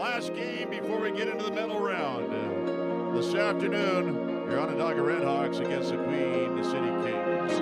Last game before we get into the medal round. This afternoon, your Onondaga Redhawks against the Queen City Kings.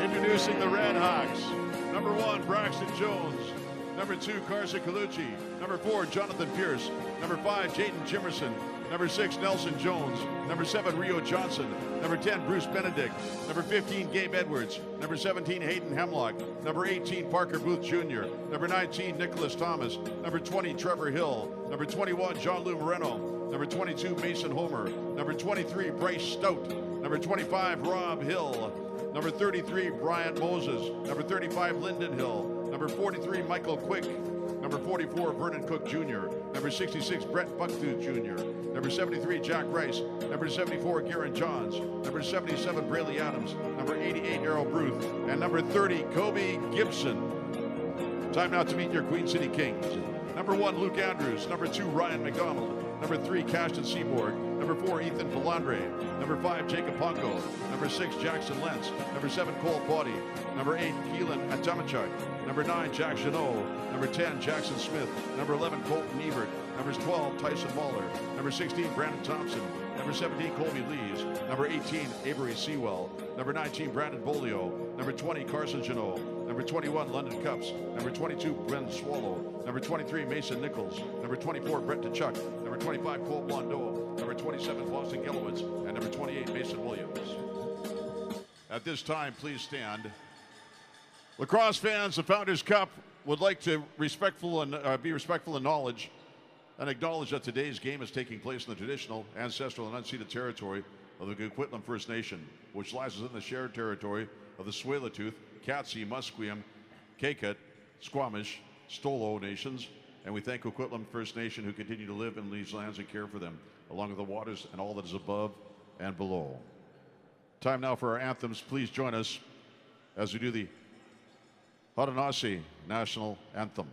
Introducing the Redhawks. Number 1, Braxton Jones. Number 2, Carson Colucci. Number 4, Jonathan Pierce. Number 5, Jaden Jimerson. Number 6, Nelson Jones. Number 7, Rio Johnson. Number 10, Bruce Benedict. Number 15, Gabe Edwards. Number 17, Hayden Hemlock. Number 18, Parker Booth Jr. Number 19, Nicholas Thomas. Number 20, Trevor Hill. Number 21, John Lou Moreno. Number 22, Mason Homer. Number 23, Bryce Stout. Number 25, Rob Hill. Number 33, Brian Moses. Number 35, Lyndon Hill. Number 43, Michael Quick. Number 44, Vernon Cook Jr. Number 66, Brett Bucktooth Jr. Number 73, Jack Rice. Number 74, Garen Johns. Number 77, Braley Adams. Number 88, Errol Bruth. And number 30, Kobe Gibson. Time now to meet your Queen City Kings. Number 1, Luke Andrews. Number 2, Ryan McDonald. Number 3, Cashton Seaborg. Number 4, Ethan Palandre. Number 5, Jacob Ponko. Number 6, Jackson Lentz. Number 7, Cole Potty. Number 8, Keelan Atamachuk. Number 9, Jack Janot. Number 10, Jackson Smith. Number 11, Colton Ebert. Number 12, Tyson Mahler. Number 16, Brandon Thompson. Number 17, Colby Lees. Number 18, Avery Sewell. Number 19, Brandon Bolio. Number 20, Carson Janot. Number 21, London Cups. Number 22, Bren Swallow. Number 23, Mason Nichols. Number 24, Brett DeChuck. Number 25, Colt Blondeau. Number 27, Boston Gelowitz. And number 28, Mason Williams. At this time, please stand. Lacrosse fans, the Founders Cup would like to be respectful in knowledge and acknowledge that today's game is taking place in the traditional, ancestral, and unceded territory of the Coquitlam First Nation, which lies within the shared territory of the Tsleil-Waututh, Katzie, Musqueam, Kaiket, Squamish, Stolo nations, and we thank Coquitlam First Nation who continue to live in these lands and care for them, along with the waters and all that is above and below. Time now for our anthems. Please join us as we do the Haudenosaunee National Anthem.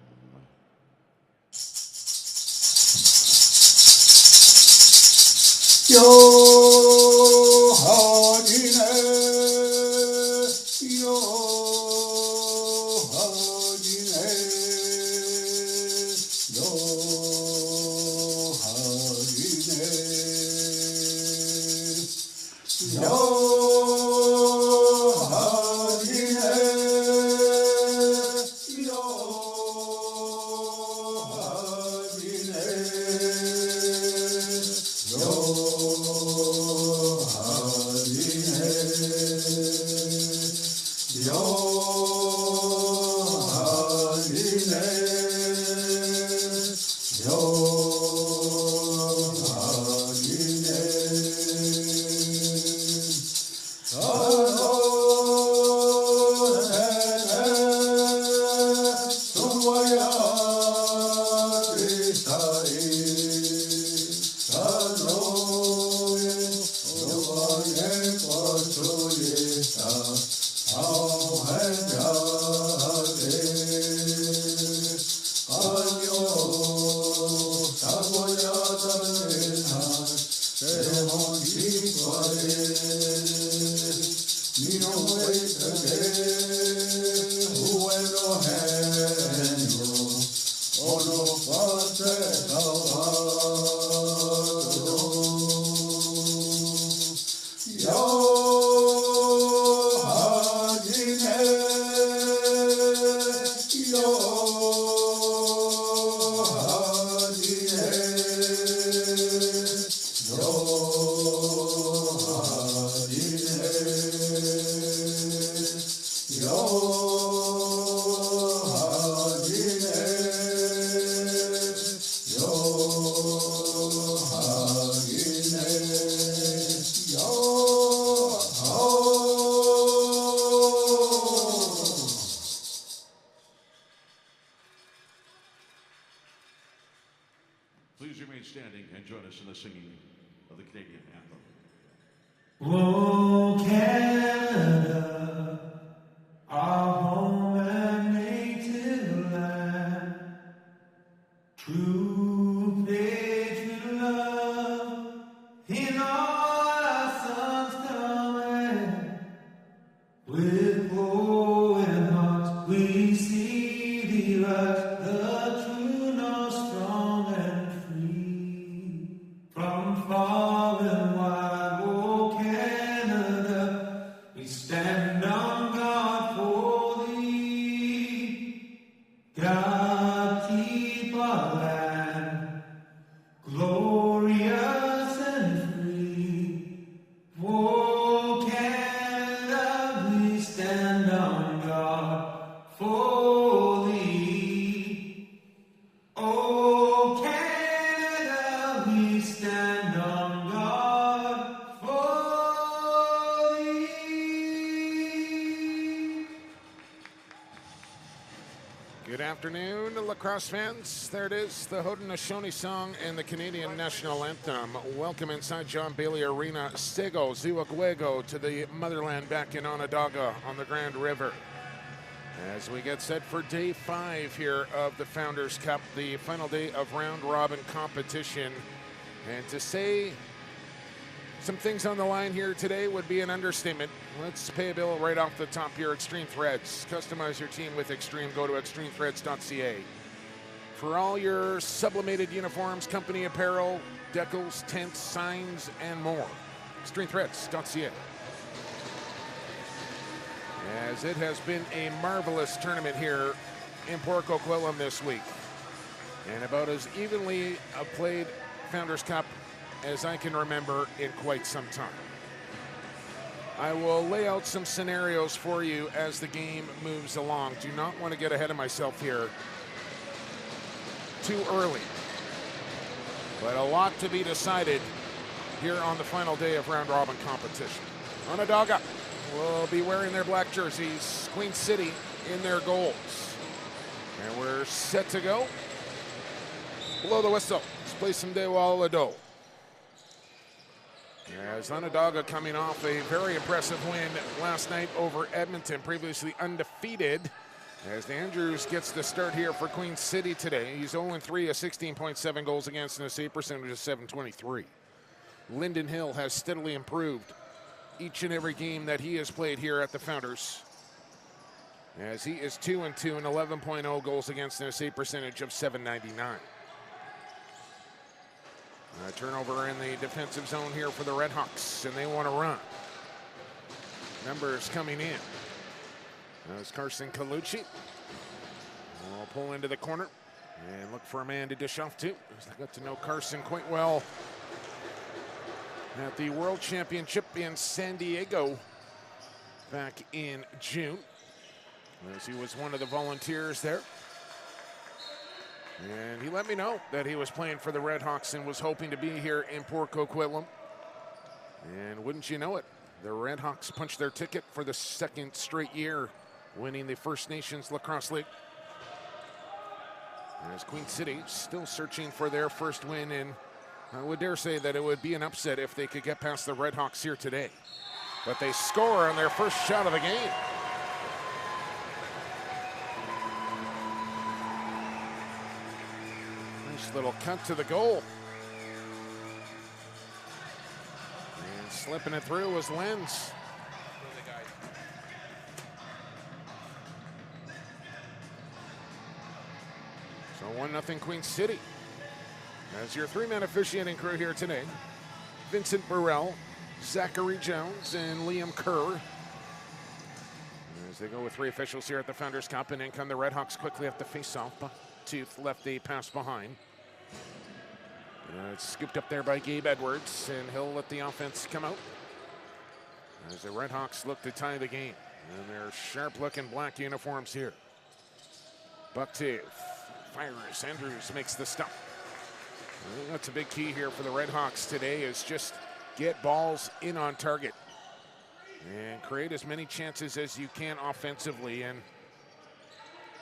Yo Haudine, yo Haudine, yo Haudine, yo afternoon, lacrosse fans. There it is, the Haudenosaunee song and the Canadian national anthem. Welcome inside John Bailey Arena. Sego Ziwakwego to the motherland back in Onondaga on the Grand River. As we get set for day 5 here of the Founders Cup, the final day of round-robin competition. And to say some things on the line here today would be an understatement. Let's pay a bill right off the top here. Extreme Threads. Customize your team with Extreme. Go to extremethreads.ca. For all your sublimated uniforms, company apparel, decals, tents, signs, and more. Extremethreads.ca. As it has been a marvelous tournament here in Port Coquitlam this week. And about as evenly played Founders Cup as I can remember in quite some time. I will lay out some scenarios for you as the game moves along. Do not want to get ahead of myself here too early. But a lot to be decided here on the final day of round robin competition. Onondaga will be wearing their black jerseys. Queen City in their goals. And we're set to go. Blow the whistle. Let's play some De Walado. As Onondaga coming off a very impressive win last night over Edmonton, previously undefeated. As Andrews gets the start here for Queen City today. He's 0-3, a 16.7 goals against and a save percentage of .723. Lyndon Hill has steadily improved each and every game that he has played here at the Founders. As he is 2-2 and 11.0 goals against and a save percentage of .799. A turnover in the defensive zone here for the Redhawks, and they want to run. Numbers coming in. There's Carson Colucci. We'll pull into the corner and look for a man to dish off to. I got to know Carson quite well at the World Championship in San Diego back in June, as he was one of the volunteers there. And he let me know that he was playing for the Redhawks and was hoping to be here in Port Coquitlam. And wouldn't you know it, the Redhawks punched their ticket for the second straight year, winning the First Nations Lacrosse League. As Queen City still searching for their first win, and I would dare say that it would be an upset if they could get past the Redhawks here today. But they score on their first shot of the game. Little cut to the goal. And slipping it through was Lenz. So 1-0 Queen City. As your 3-man officiating crew here today, Vincent Burrell, Zachary Jones, and Liam Kerr. As they go with 3 officials here at the Founders Cup, and in come the Redhawks quickly up the face-off. Tooth left the pass behind. It's scooped up there by Gabe Edwards, and he'll let the offense come out as the Redhawks look to tie the game. And their sharp-looking black uniforms here. Bucktooth fires. Andrews makes the stop. I think that's a big key here for the Redhawks today, is just get balls in on target and create as many chances as you can offensively, and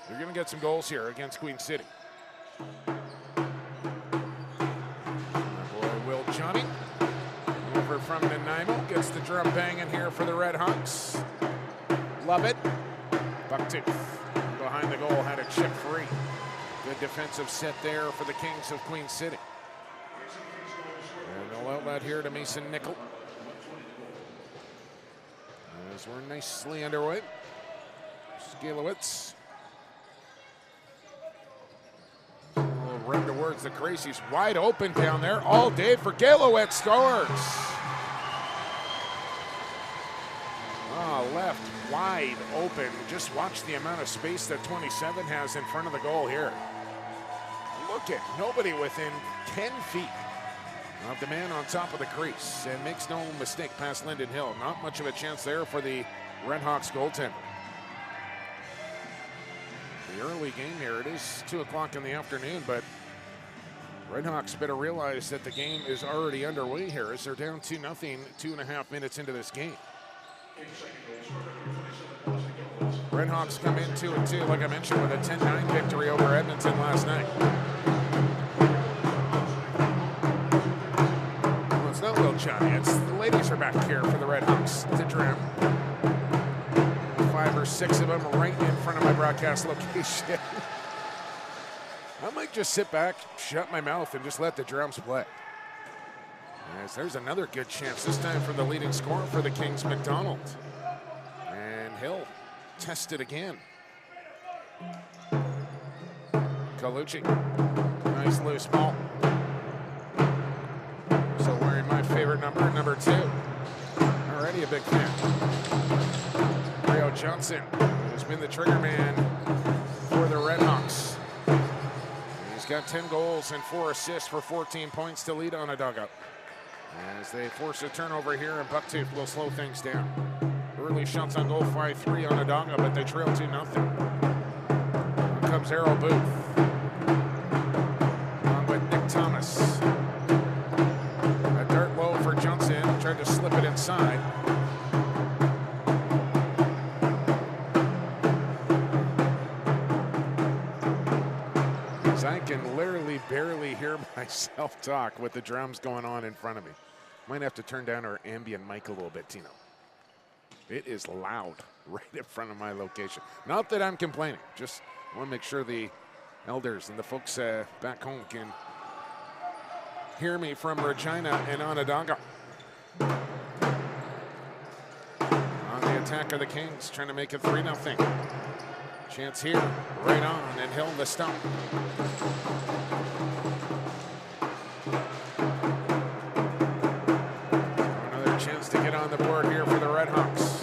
you're going to get some goals here against Queen City. Johnny over from Nanaimo gets the drum banging here for the Redhawks. Love it. Bucktooth behind the goal had a chip free. Good defensive set there for the Kings of Queen City. And they'll outlet here to Mason Nickel. As we're nicely underway. Skalowitz. Run towards the crease. He's wide open down there all day for Galowitz. Scores. Left wide open. Just watch the amount of space that 27 has in front of the goal here. Look at nobody within 10 feet of the man on top of the crease, and makes no mistake past Lyndon Hill. Not much of a chance there for the Redhawks goaltender. The early game here, it is 2 o'clock in the afternoon, but Redhawks better realize that the game is already underway here as they're down 2-0, 2.5 minutes into this game. Redhawks come in 2-2, like I mentioned, with a 10-9 victory over Edmonton last night. Well, it's not Will Johnny. It's the ladies are back here for the Redhawks to drum. 5 or 6 of them right in front of my broadcast location. I might just sit back, shut my mouth, and just let the drums play. As there's another good chance, this time for the leading scorer for the Kings, McDonald. And he'll test it again. Colucci, nice loose ball. So wearing my favorite number 2. Already a big fan. Rio Johnson, who's been the trigger man for the Redhawks. He's got 10 goals and 4 assists for 14 points to lead Onondaga. As they force a turnover here, and Bucktooth will slow things down. Early shots on goal, 5-3 Onondaga, but they trail 2-0. Here comes Harold Booth, along with Nick Thomas. A dart low for Johnson, tried to slip it inside. I can literally barely hear myself talk with the drums going on in front of me. Might have to turn down our ambient mic a little bit, Tino. It is loud right in front of my location. Not that I'm complaining, just want to make sure the elders and the folks back home can hear me from Regina and Onondaga. On the attack of the Kings, trying to make it 3-0. Chance here, right on, and Hill the stump. Another chance to get on the board here for the Redhawks.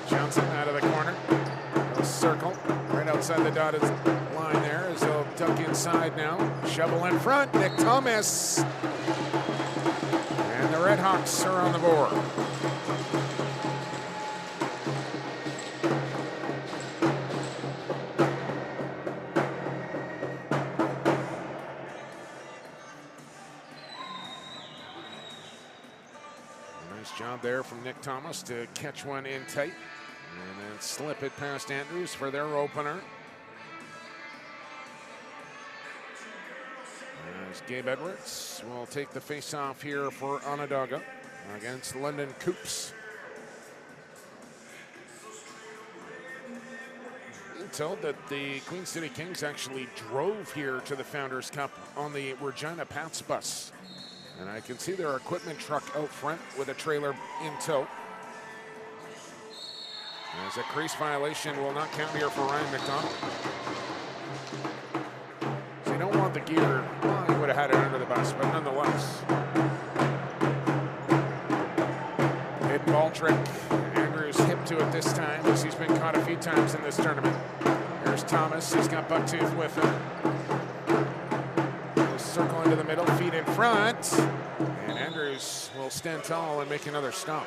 Johnson out of the corner. He'll circle right outside the dotted line there as he'll duck inside now. Shovel in front, Nick Thomas. And the Redhawks are on the board. Job there from Nick Thomas to catch one in tight and then slip it past Andrews for their opener. As Gabe Edwards will take the face-off here for Onondaga against London Coops. I'm told that the Queen City Kings actually drove here to the Founders Cup on the Regina Pats bus. And I can see their equipment truck out front with a trailer in tow. As a crease violation will not count here for Ryan McDonald. So you don't want the gear. Well, he would have had it under the bus, but nonetheless. Hidden ball trick. Andrews hip to it this time as he's been caught a few times in this tournament. Here's Thomas. He's got Bucktooth with him. Circle into the middle, feet in front, and Andrews will stand tall and make another stop.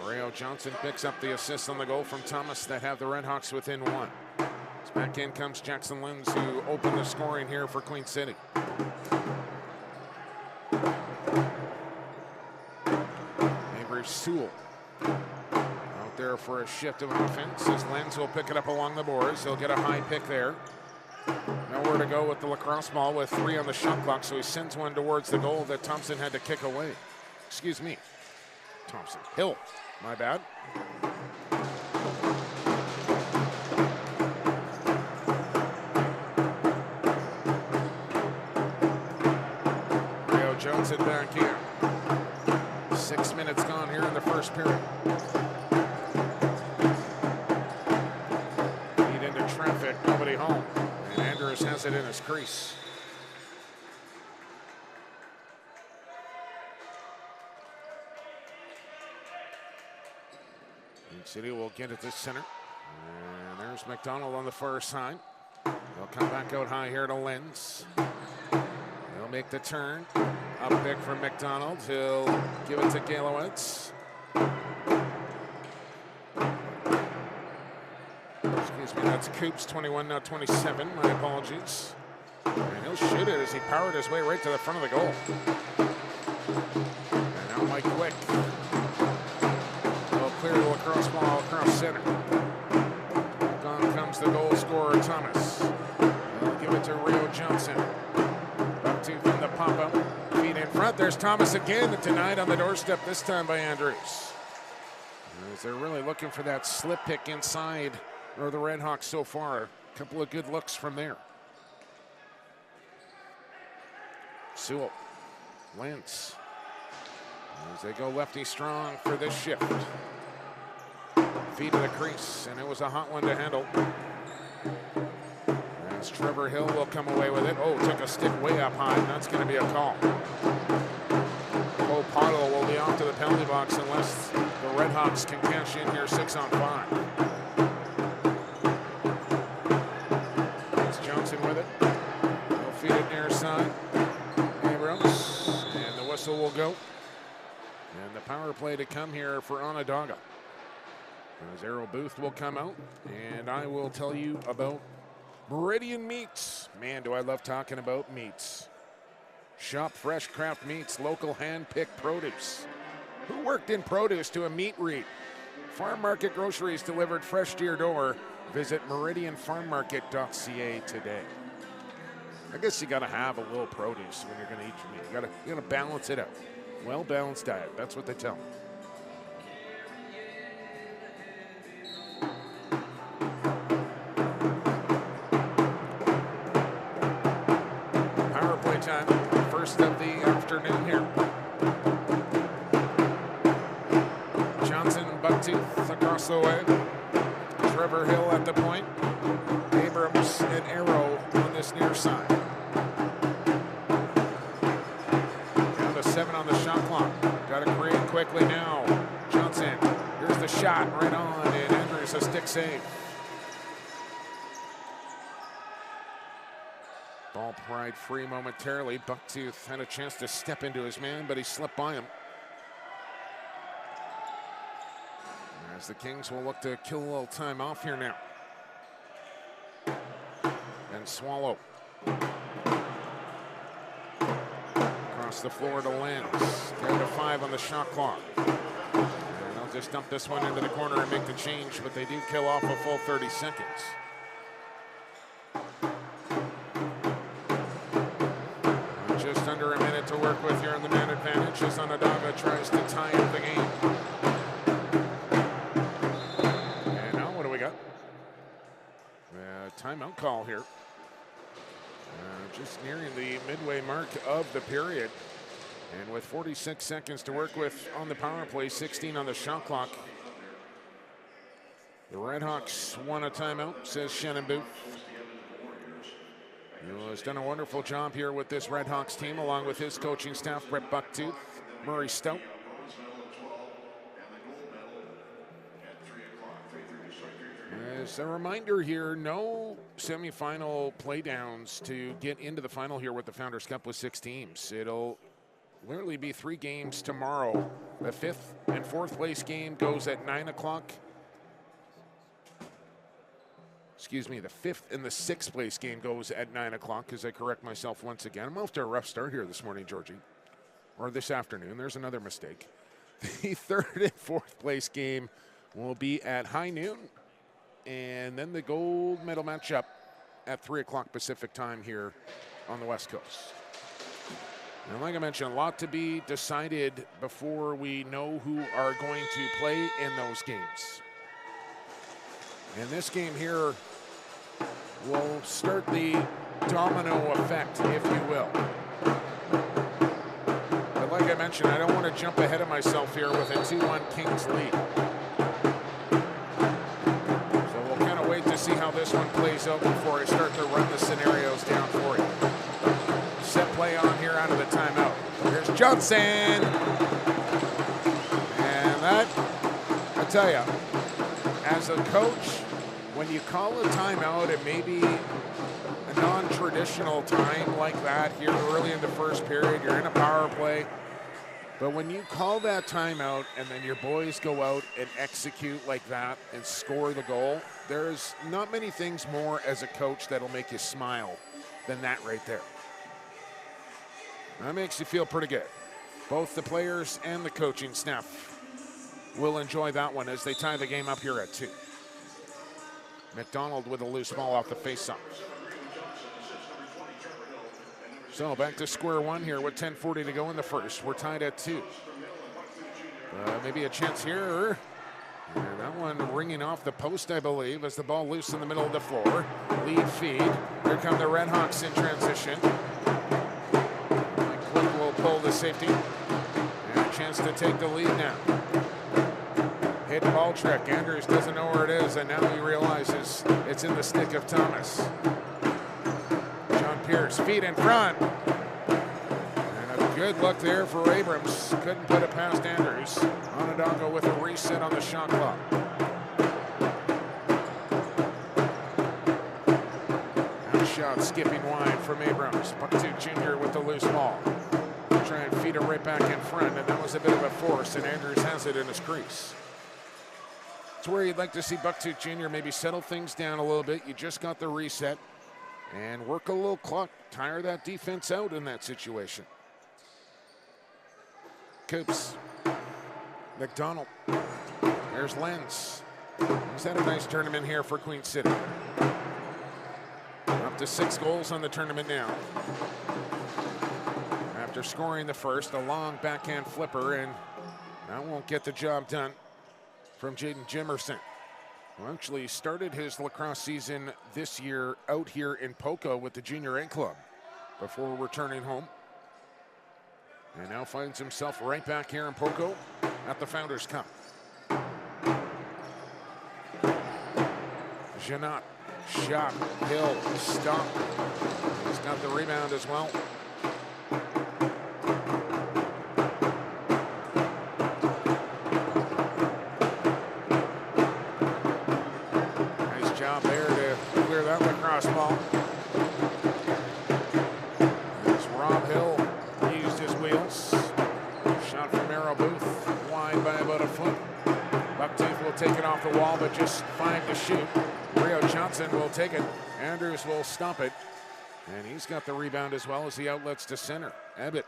Rio Johnson picks up the assist on the goal from Thomas that have the Redhawks within 1. As back in comes Jackson Lenz, who opened the scoring here for Queen City. Avery Sewell there for a shift of offense as Lenz will pick it up along the boards. He'll get a high pick there. Nowhere to go with the lacrosse ball with 3 on the shot clock, so he sends one towards the goal that Thompson had to kick away. Excuse me, Thompson. Hill, my bad. Rio Johnson back here. 6 minutes gone here in the first period. Traffic, nobody home, and Andrews has it in his crease. Queen City will get it to center, and there's McDonald on the far side. They'll come back out high here to Lenz. They'll make the turn. Up pick from McDonald. He'll give it to Galowitz. Excuse me, that's Coops, 21, now 27. My apologies. And he'll shoot it as he powered his way right to the front of the goal. And now Mike Quick. Will clear the lacrosse ball across center. On comes the goal scorer, Thomas. They'll give it to Rio Johnson. Bucktooth in the pop-up. Feet in front. There's Thomas again tonight on the doorstep, this time by Andrews. As they're really looking for that slip pick inside, or the Redhawks so far. A couple of good looks from there. Sewell. Lentz. As they go lefty strong for this shift. Feet to the crease, and it was a hot one to handle. As Trevor Hill will come away with it. Oh, took a stick way up high, and that's going to be a call. Cole Pottle will be off to the penalty box unless the Redhawks can cash in here 6-on-5. It's Johnson with it. He'll feed it near side. Abrams, and the whistle will go. And the power play to come here for Onondaga. As Errol Booth will come out, and I will tell you about Meridian Meats. Man, do I love talking about meats. Shop fresh craft meats, local hand-picked produce. Who worked in produce to a meat read? Farm Market groceries delivered fresh to your door. Visit meridianfarmmarket.ca today. I guess you got to have a little produce when you're going to eat your meat. You got to balance it out. Well-balanced diet. That's what they tell me. Power play time. First of the afternoon here. Johnson, Bucktooth across the way. Trevor Hill at the point. Abrams and Arrow on this near side. Down to 7 on the shot clock. Got to create quickly now. Johnson, here's the shot right on, and Andrews a stick save. Ball pried free momentarily. Bucktooth had a chance to step into his man, but he slipped by him. As the Kings will look to kill a little time off here now. And Swallow. Across the floor to Lenz. Down to 5 on the shot clock. And they'll just dump this one into the corner and make the change, but they do kill off a full 30 seconds. Just under a minute to work with here on the man advantage as Onondaga tries to tie up the game. And now what do we got? Timeout call here. Just nearing the midway mark of the period. And with 46 seconds to work with on the power play, 16 on the shot clock. The Redhawks won a timeout, says Shannon Booth. He has done a wonderful job here with this Redhawks team, along with his coaching staff, Brett Bucktooth, Murray Stout. As a reminder here, no semifinal playdowns to get into the final here with the Founders Cup with 6 teams. It'll literally be 3 games tomorrow. The 5th and 4th place game goes at 9 o'clock. Excuse me, the 5th and the 6th place game goes at 9 o'clock, as I correct myself once again. I'm off to a rough start here this morning, Georgie. Or this afternoon. There's another mistake. The 3rd and 4th place game will be at high noon. And then the gold medal matchup at 3 o'clock Pacific time here on the West Coast. And like I mentioned, a lot to be decided before we know who are going to play in those games. And this game here will start the domino effect, if you will. But like I mentioned, I don't want to jump ahead of myself here with a 2-1 Kings lead. So we'll kind of wait to see how this one plays out before I start to run the scenarios down for you. Set play on here out of the timeout. Here's Johnson. And that, I tell you, as a coach, when you call a timeout, it may be a non-traditional time like that here early in the first period. You're in a power play. But when you call that timeout and then your boys go out and execute like that and score the goal, there's not many things more as a coach that'll make you smile than that right there. That makes you feel pretty good. Both the players and the coaching staff will enjoy that one as they tie the game up here at 2. McDonald with a loose ball off the faceoff. So back to square one here with 10:40 to go in the first. We're tied at 2. Maybe a chance here. And that one ringing off the post, I believe, as the ball loose in the middle of the floor. Lead feed. Here come the Redhawks in transition. Mike Quick will pull the safety. And a chance to take the lead now. Hit ball trick. Andrews doesn't know where it is, and now he realizes it's in the stick of Thomas. John Pierce, feet in front. And a good look there for Abrams. Couldn't put it past Andrews. Onondaga with a reset on the shot clock. Now shot skipping wide from Abrams. Bucktuch Jr. with the loose ball. Try and feed it right back in front, and that was a bit of a force, and Andrews has it in his crease. It's where you'd like to see Bucktuch Jr. maybe settle things down a little bit. You just got the reset and work a little clock. Tire that defense out in that situation. Coops. McDonald. There's Lenz. He's had a nice tournament here for Queen City. Up to 6 goals on the tournament now. After scoring the first, a long backhand flipper, and that won't get the job done from Jaden Jimerson, who actually started his lacrosse season this year out here in Poco with the Junior A Club before returning home. And now finds himself right back here in Poco at the Founders Cup. Janot, shot, Hill, stop. He's got the rebound as well. Nice job there to clear that lacrosse ball. As Rob Hill used his wheels. Shot from Arrow Booth, wide by about a foot. Bucktooth will take it off the wall, but just 5 to shoot. Rio Johnson will take it. Andrews will stop it. And he's got the rebound as well as the outlets to center. Ebbett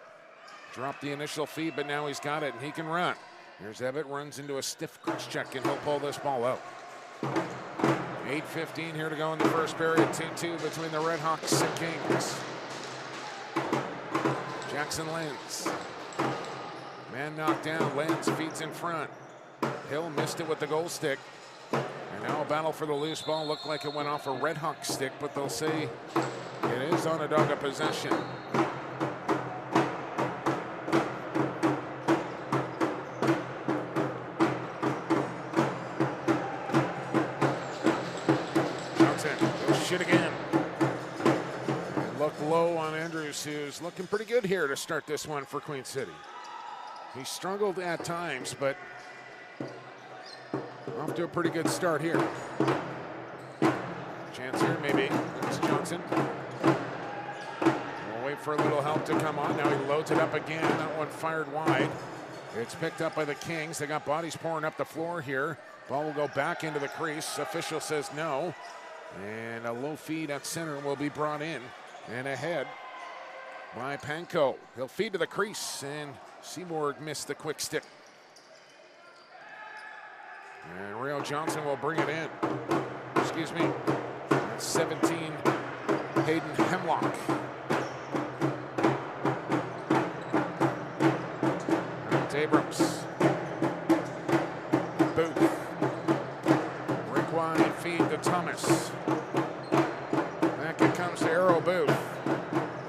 dropped the initial feed, but now he's got it and he can run. Here's Ebbett, runs into a stiff cross check, and he'll pull this ball out. 8:15 here to go in the first period. 2-2 between the Redhawks and Kings. Jackson Lenz. Man knocked down. Lenz feeds in front. Hill missed it with the goal stick. And now a battle for the loose ball. Looked like it went off a Redhawk stick, but they'll say it is Onondaga possession. Johnson, he'll shoot again. And look low on Andrews, who's looking pretty good here to start this one for Queen City. He struggled at times, but off to a pretty good start here. Chance here, maybe. It's Johnson. We'll wait for a little help to come on. Now he loads it up again. That one fired wide. It's picked up by the Kings. They got bodies pouring up the floor here. Ball will go back into the crease. Official says no. And a low feed at center will be brought in. And ahead by Panko. He'll feed to the crease, and Seaborg missed the quick stick. And Rio Johnson will bring it in. Excuse me. That's 17, Hayden Hemlock. That's Abrams. Booth. Rink wide feed to Thomas. Back it comes to Arrow Booth.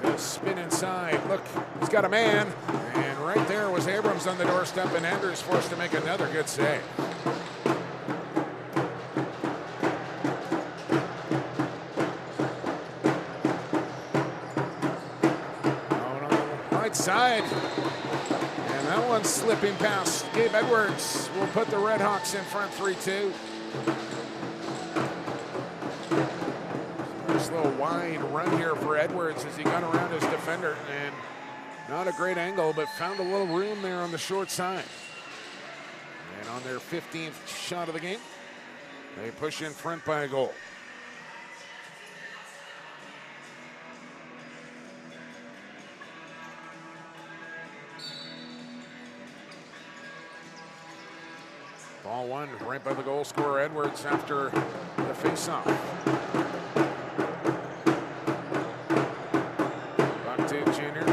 He'll spin inside. Look, he's got a man. And right there was Abrams on the doorstep, and Andrews forced to make another good save. Side, and that one's slipping past Gabe Edwards. Will put the Redhawks in front 3-2. Nice little wide run here for Edwards as he got around his defender, and not a great angle, but found a little room there on the short side. And on their 15th shot of the game, they push in front by a goal. Ball won right by the goal scorer Edwards after the faceoff. Buckton Jr.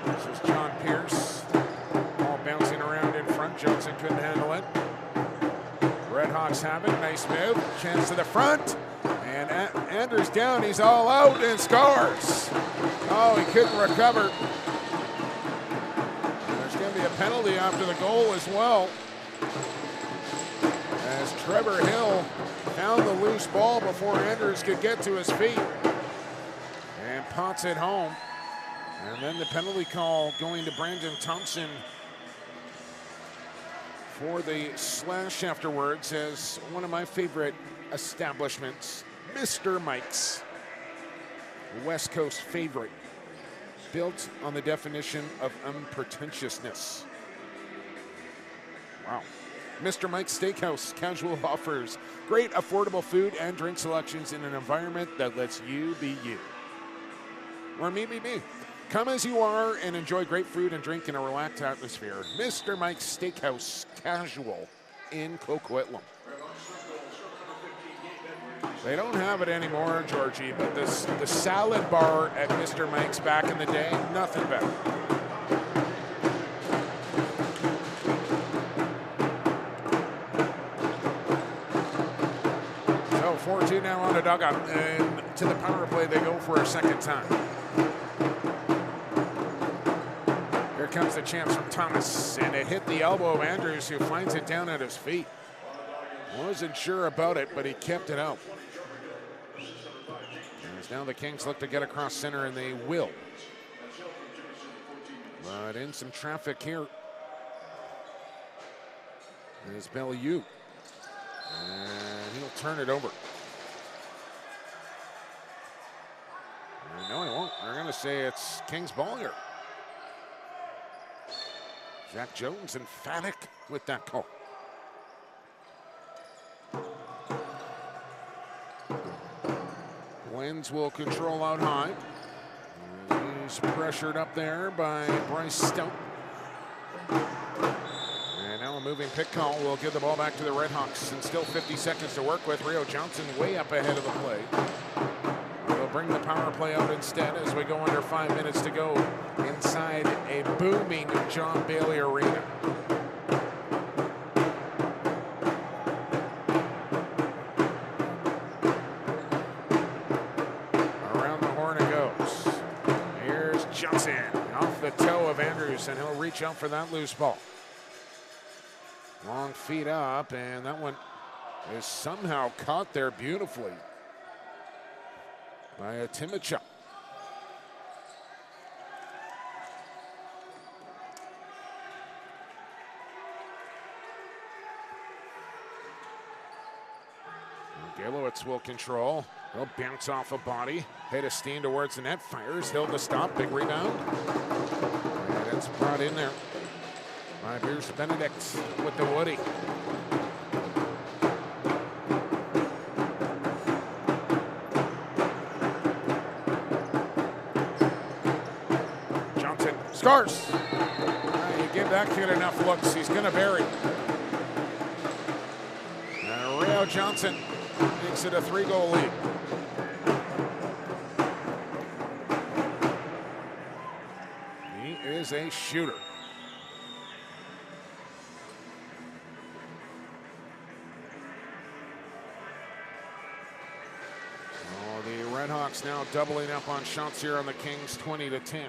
This is John Pierce. Ball bouncing around in front. Johnson couldn't handle it. Redhawks have it. Nice move. Chance to the front. And Anders down. He's all out and scores. Oh, he couldn't recover. There's going to be a penalty after the goal as well, as Trevor Hill found the loose ball before Anders could get to his feet and pots it home. And then the penalty call going to Brandon Thompson for the slash afterwards, as one of my favorite establishments, Mr. Mike's, West Coast favorite, built on the definition of unpretentiousness. Wow. Mr. Mike's Steakhouse casual offers great affordable food and drink selections in an environment that lets you be you. Or me be me. Come as you are and enjoy great food and drink in a relaxed atmosphere. Mr. Mike's Steakhouse Casual in Coquitlam. They don't have it anymore, Georgie, but the salad bar at Mr. Mike's back in the day, nothing better. So 4-2 now on the dugout, and to the power play they go for a second time. Here comes the chance from Thomas, and it hit the elbow of Andrews, who finds it down at his feet. Wasn't sure about it, but he kept it out. As now the Kings look to get across center, and they will. But in some traffic here is Bellew. And he'll turn it over. No, he won't. They're going to say it's Kings ball here. Jack Jones emphatic with that call. Wins will control out high. He's pressured up there by Bryce Stout. And now a moving pick call will give the ball back to the Redhawks, and still 50 seconds to work with. Rio Johnson way up ahead of the play. We'll bring the power play out instead as we go under 5 minutes to go inside a booming John Bailey Arena. Around the horn it goes. Here's Johnson off the toe of Andrews, and he'll reach out for that loose ball. Long feet up, and that one is somehow caught there beautifully by a Timichuk. Galowitz will control. He'll bounce off a body. Hit a steam towards the net. Fires. Hill to stop. Big rebound. And it's brought in there by Bruce Benedict with the Woody. Johnson scores. You give that kid enough looks, he's going to bury. And Rio Johnson makes it a 3-goal lead. He is a shooter. Oh, the Redhawks now doubling up on shots here on the Kings, 20-10.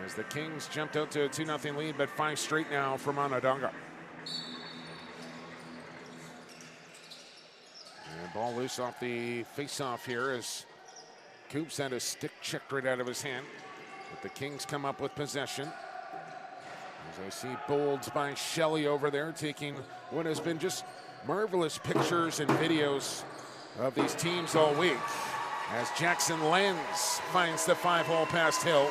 As the Kings jumped out to a 2-0 lead, but 5 straight now from Onondaga. And ball loose off the face-off here as Coops had his stick checked right out of his hand. But the Kings come up with possession. As I see Bolds by Shelley over there taking what has been just marvelous pictures and videos of these teams all week. As Jackson Lenz finds the 5-hole past Hill.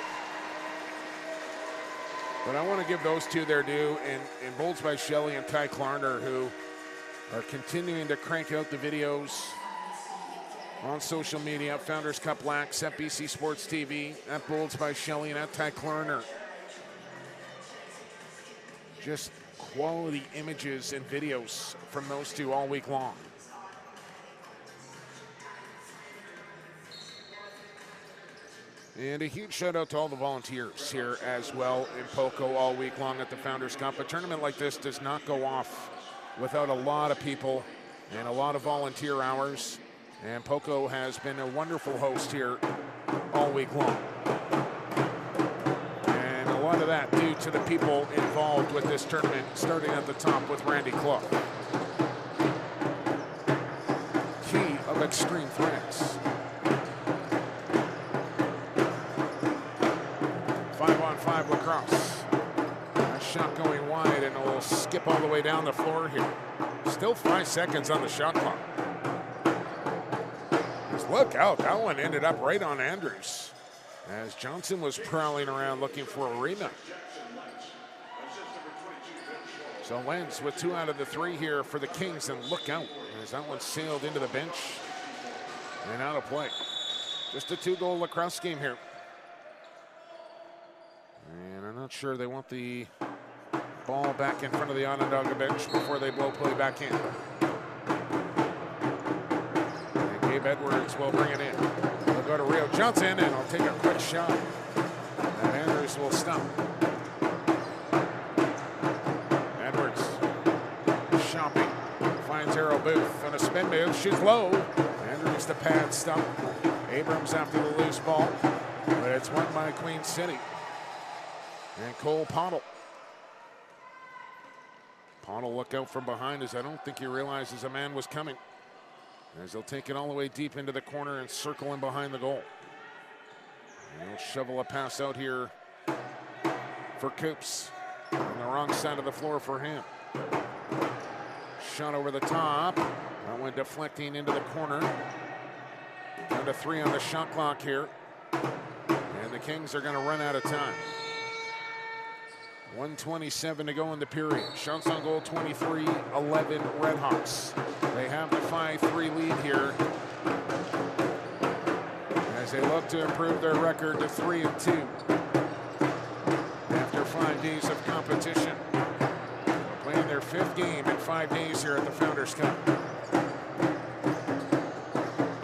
But I want to give those two their due, and Bolds by Shelley and Ty Klarner, who are continuing to crank out the videos on social media, at Founders Cup Lax, at BC Sports TV, at Bolds by Shelley, and at Ty Klarner. Just quality images and videos from those two all week long. And a huge shout out to all the volunteers here as well in Poco all week long at the Founders Cup. A tournament like this does not go off without a lot of people and a lot of volunteer hours. And Poco has been a wonderful host here all week long. And a lot of that due to the people involved with this tournament, starting at the top with Randy Clough. Key of extreme threats. 5-on-5 lacrosse. A shot going wide and it will skip all the way down the floor here. Still 5 seconds on the shot clock. Just look out, that one ended up right on Andrews as Johnson was prowling around looking for a rebound. So Lenz with 2 out of the 3 here for the Kings, and look out as that one sailed into the bench and out of play. Just a 2-goal lacrosse game here. And I'm not sure they want the ball back in front of the Onondaga bench before they blow play back in. And Gabe Edwards will bring it in. They'll go to Rio Johnson, and I'll take a quick shot. And Andrews will stop. Edwards shopping, finds Arrow Booth on a spin move, shoots low. Andrews the pad stop. Abrams after the loose ball, but it's won by Queen City. And Cole Pottle. Pottle look out from behind as I don't think he realizes a man was coming. As they'll take it all the way deep into the corner and circle him behind the goal. And he'll shovel a pass out here for Coops. On the wrong side of the floor for him. Shot over the top. That one deflecting into the corner. Down to 3 on the shot clock here. And the Kings are going to run out of time. 1:27 to go in the period. Shots on goal 23-11 Redhawks. They have the 5-3 lead here as they look to improve their record to 3-2 after 5 days of competition. Playing their 5th game in 5 days here at the Founders Cup.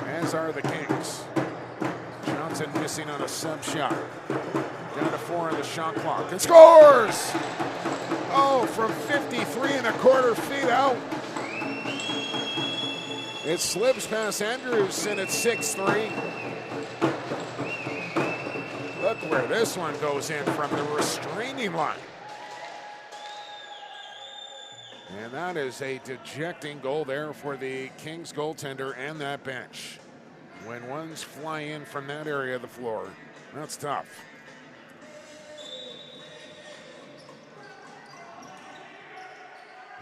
As are the Kings. Johnson missing on a sub shot. Down to 4 on the shot clock and scores! Oh, from 53.25 feet out. It slips past Andrews and it's 6-3. Look where this one goes in from the restraining line. And that is a dejecting goal there for the Kings goaltender and that bench. When ones fly in from that area of the floor, that's tough.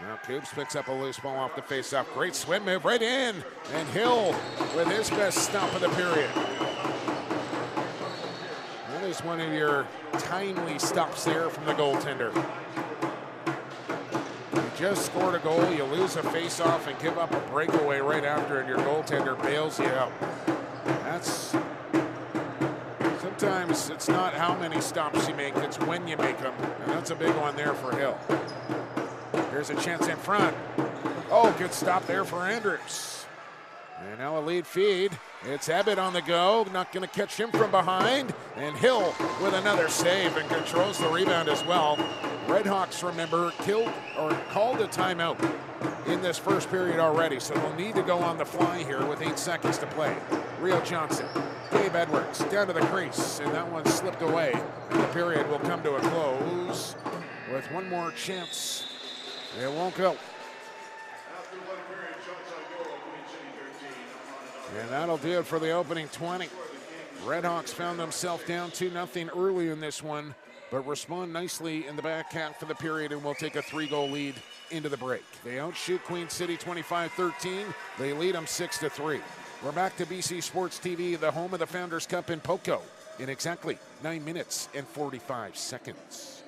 Now Coops picks up a loose ball off the faceoff. Great swim move right in. And Hill with his best stop of the period. That is one of your timely stops there from the goaltender. You just scored a goal, you lose a faceoff and give up a breakaway right after, and your goaltender bails you out. That's... Sometimes it's not how many stops you make, it's when you make them. And that's a big one there for Hill. Here's a chance in front. Oh, good stop there for Andrews. And now a lead feed. It's Abbott on the go. Not going to catch him from behind. And Hill with another save and controls the rebound as well. Redhawks, remember, called a timeout in this first period already. So they'll need to go on the fly here with 8 seconds to play. Rio Johnson, Gabe Edwards down to the crease. And that one slipped away. And the period will come to a close with one more chance. It won't go. And that'll do it for the opening 20. Redhawks found themselves down 2-0 early in this one, but respond nicely in the back half of the period and will take a 3-goal lead into the break. They outshoot Queen City 25-13. They lead them 6-3. We're back to BC Sports TV, the home of the Founders Cup in Poco, in exactly 9 minutes and 45 seconds.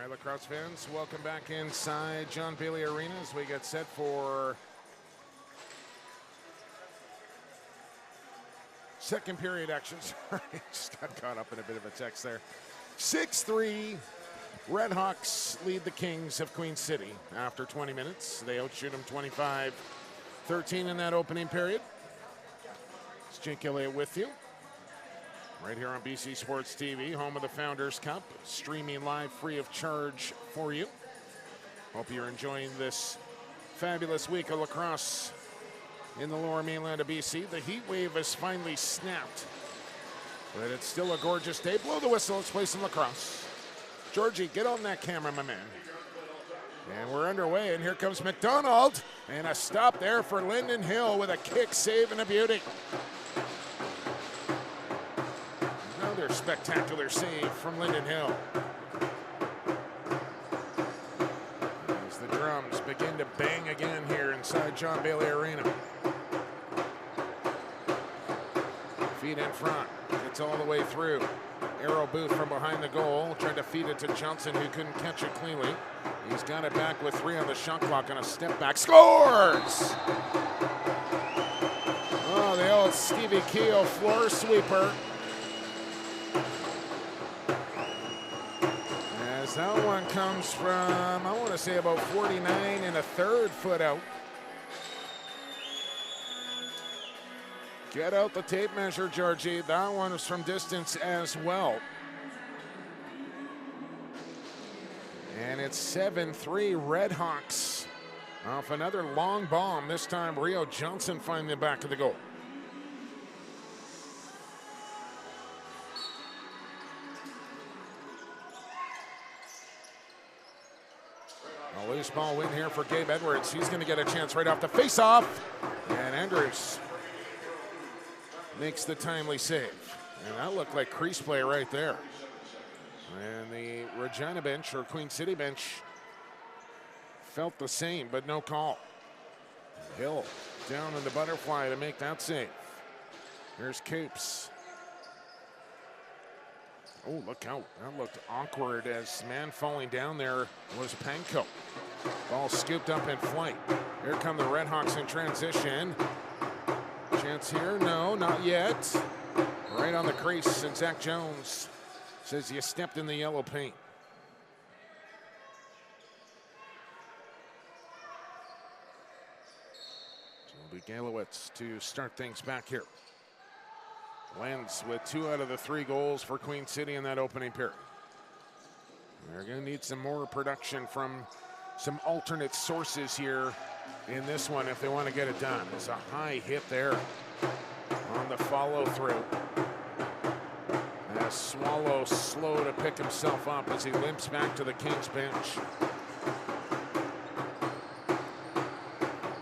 Hi, lacrosse fans. Welcome back inside John Bailey Arena as we get set for second period action. Sorry, just got caught up in a bit of a text there. 6-3, Redhawks lead the Kings of Queen City after 20 minutes. They outshoot them 25-13 in that opening period. It's Jake Elliott with you. Right here on BC Sports TV, home of the Founders Cup, streaming live free of charge for you. Hope you're enjoying this fabulous week of lacrosse in the lower mainland of BC. The heat wave has finally snapped, but it's still a gorgeous day. Blow the whistle, let's play some lacrosse. Georgie, get on that camera, my man. And we're underway, and here comes McDonald, and a stop there for Lyndon Hill with a kick save and a beauty. Another spectacular save from Lyndon Hill. As the drums begin to bang again here inside John Bailey Arena. Feet in front, gets all the way through. Arrow Booth from behind the goal, tried to feed it to Johnson, who couldn't catch it cleanly. He's got it back with 3 on the shot clock on a step back. Scores! Oh, the old Stevie Keogh floor sweeper. As that one comes from, I want to say about 49 1/3 foot out. Get out the tape measure, Georgie. That one is from distance as well. And it's 7-3 Redhawks off another long bomb. This time Rio Johnson finding the back of the goal. A loose ball win here for Gabe Edwards. He's going to get a chance right off the face-off. And Andrews makes the timely save. And that looked like crease play right there. And the Regina bench, or Queen City bench, felt the same, but no call. Hill down in the butterfly to make that save. There's Capes. Oh, look out. That looked awkward as man falling down there was Panko. Ball scooped up in flight. Here come the Redhawks in transition. Chance here? No, not yet. Right on the crease, and Zach Jones says you stepped in the yellow paint. So it'll be Galowitz to start things back here. Lenz with 2 out of the 3 goals for Queen City in that opening period. They're going to need some more production from some alternate sources here in this one if they want to get it done. It's a high hit there on the follow through. As Swallow slow to pick himself up as he limps back to the Kings bench.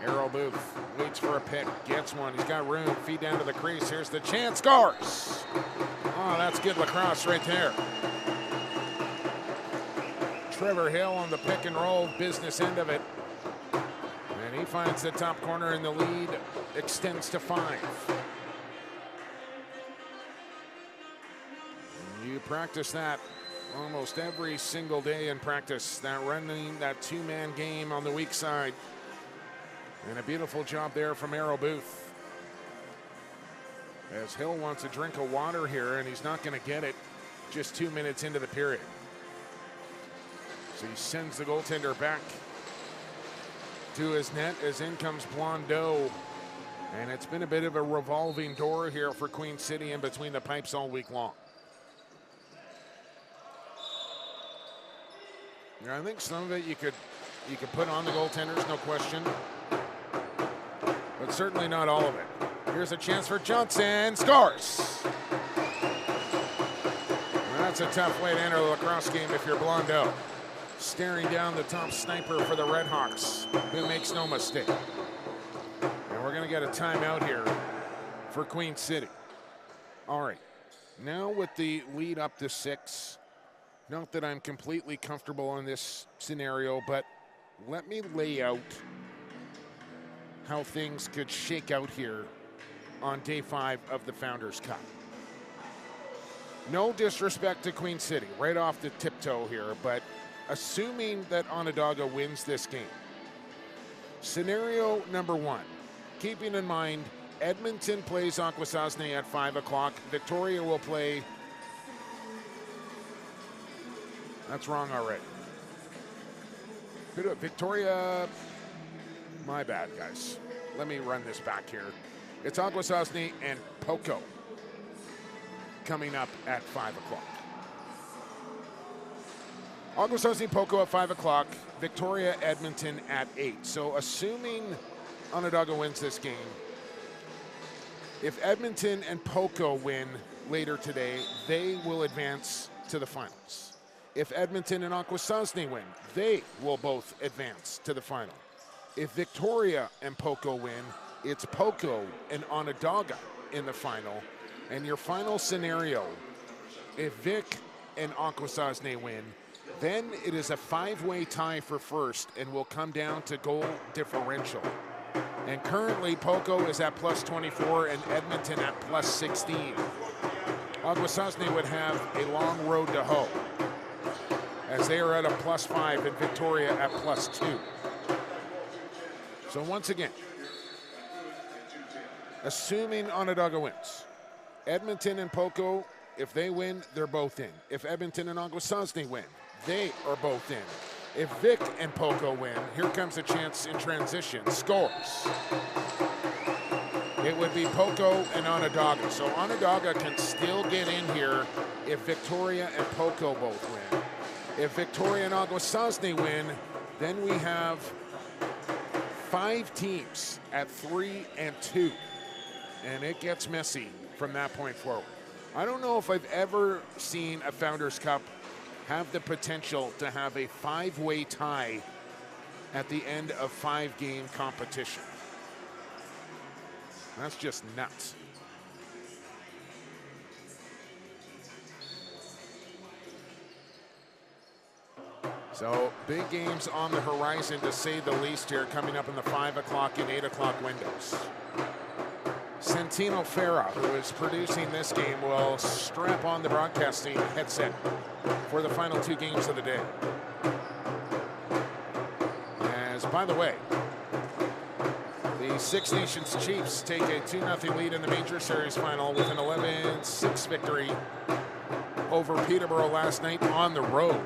Arrow Booth waits for a pick, gets one, he's got room, feed down to the crease, here's the chance, scores! Oh, that's good lacrosse right there. Trevor Hill on the pick and roll business end of it. And he finds the top corner, and the lead extends to 5. You practice that almost every single day in practice, that running that 2-man game on the weak side. And a beautiful job there from Arrow Booth. As Hill wants a drink of water here, and he's not going to get it just 2 minutes into the period. So he sends the goaltender back to his net as in comes Blondeau. And it's been a bit of a revolving door here for Queen City in between the pipes all week long. Yeah, I think some of it you could put on the goaltenders, no question. But certainly not all of it. Here's a chance for Johnson, scores! Well, that's a tough way to enter the lacrosse game if you're Blondeau. Staring down the top sniper for the Redhawks, who makes no mistake. And we're gonna get a timeout here for Queen City. All right, now with the lead up to 6, not that I'm completely comfortable in this scenario, but let me lay out how things could shake out here on day 5 of the Founders Cup. No disrespect to Queen City, right off the tiptoe here, but assuming that Onondaga wins this game. Scenario number one, keeping in mind Edmonton plays Akwesasne at 5 o'clock. Victoria will play. That's wrong already. Victoria, my bad, guys. Let me run this back here. It's Akwesasne and Poco coming up at 5 o'clock. Akwesasne Poco at 5 o'clock. Victoria Edmonton at 8. So assuming Onondaga wins this game, if Edmonton and Poco win later today, they will advance to the finals. If Edmonton and Akwesasne win, they will both advance to the final. If Victoria and Poco win, it's Poco and Onondaga in the final. And your final scenario, if Vic and Akwesasne win, then it is a 5-way tie for first and will come down to goal differential. And currently, Poco is at plus 24 and Edmonton at plus 16. Akwesasne would have a long road to hoe, as they are at a plus 5 and Victoria at plus 2. So once again, assuming Onondaga wins, Edmonton and Poco, if they win, they're both in. If Edmonton and Akwesasne win, they are both in. If Vic and Poco win, here comes a chance in transition. Scores. It would be Poco and Onondaga. So Onondaga can still get in here if Victoria and Poco both win. If Victoria and Akwesasne win, then we have 5 teams at 3 and 2. And it gets messy from that point forward. I don't know if I've ever seen a Founders Cup have the potential to have a 5-way tie at the end of 5-game competition. That's just nuts. So big games on the horizon, to say the least, here coming up in the 5 o'clock and 8 o'clock windows. Santino Farah, who is producing this game, will strap on the broadcasting headset for the final 2 games of the day. As, by the way, the Six Nations Chiefs take a 2-0 lead in the Major Series final with an 11-6 victory over Peterborough last night on the road.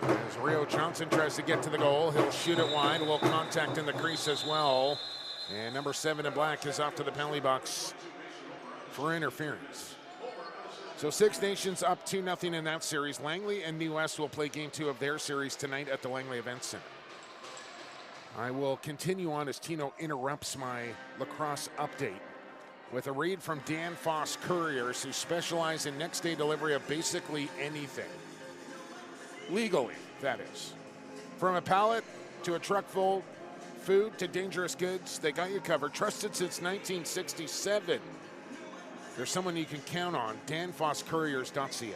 As Rio Johnson tries to get to the goal, he'll shoot it wide. A little contact in the crease as well. And number 7 in black is off to the penalty box for interference. So Six Nations up 2-0 in that series. Langley and New West will play game 2 of their series tonight at the Langley Event Center. I will continue on as Tino interrupts my lacrosse update with a read from Dan Foss Couriers, who specialize in next day delivery of basically anything. Legally, that is. From a pallet to a truck full, food to dangerous goods, they got you covered. Trusted since 1967. There's someone you can count on. DanFossCouriers.ca.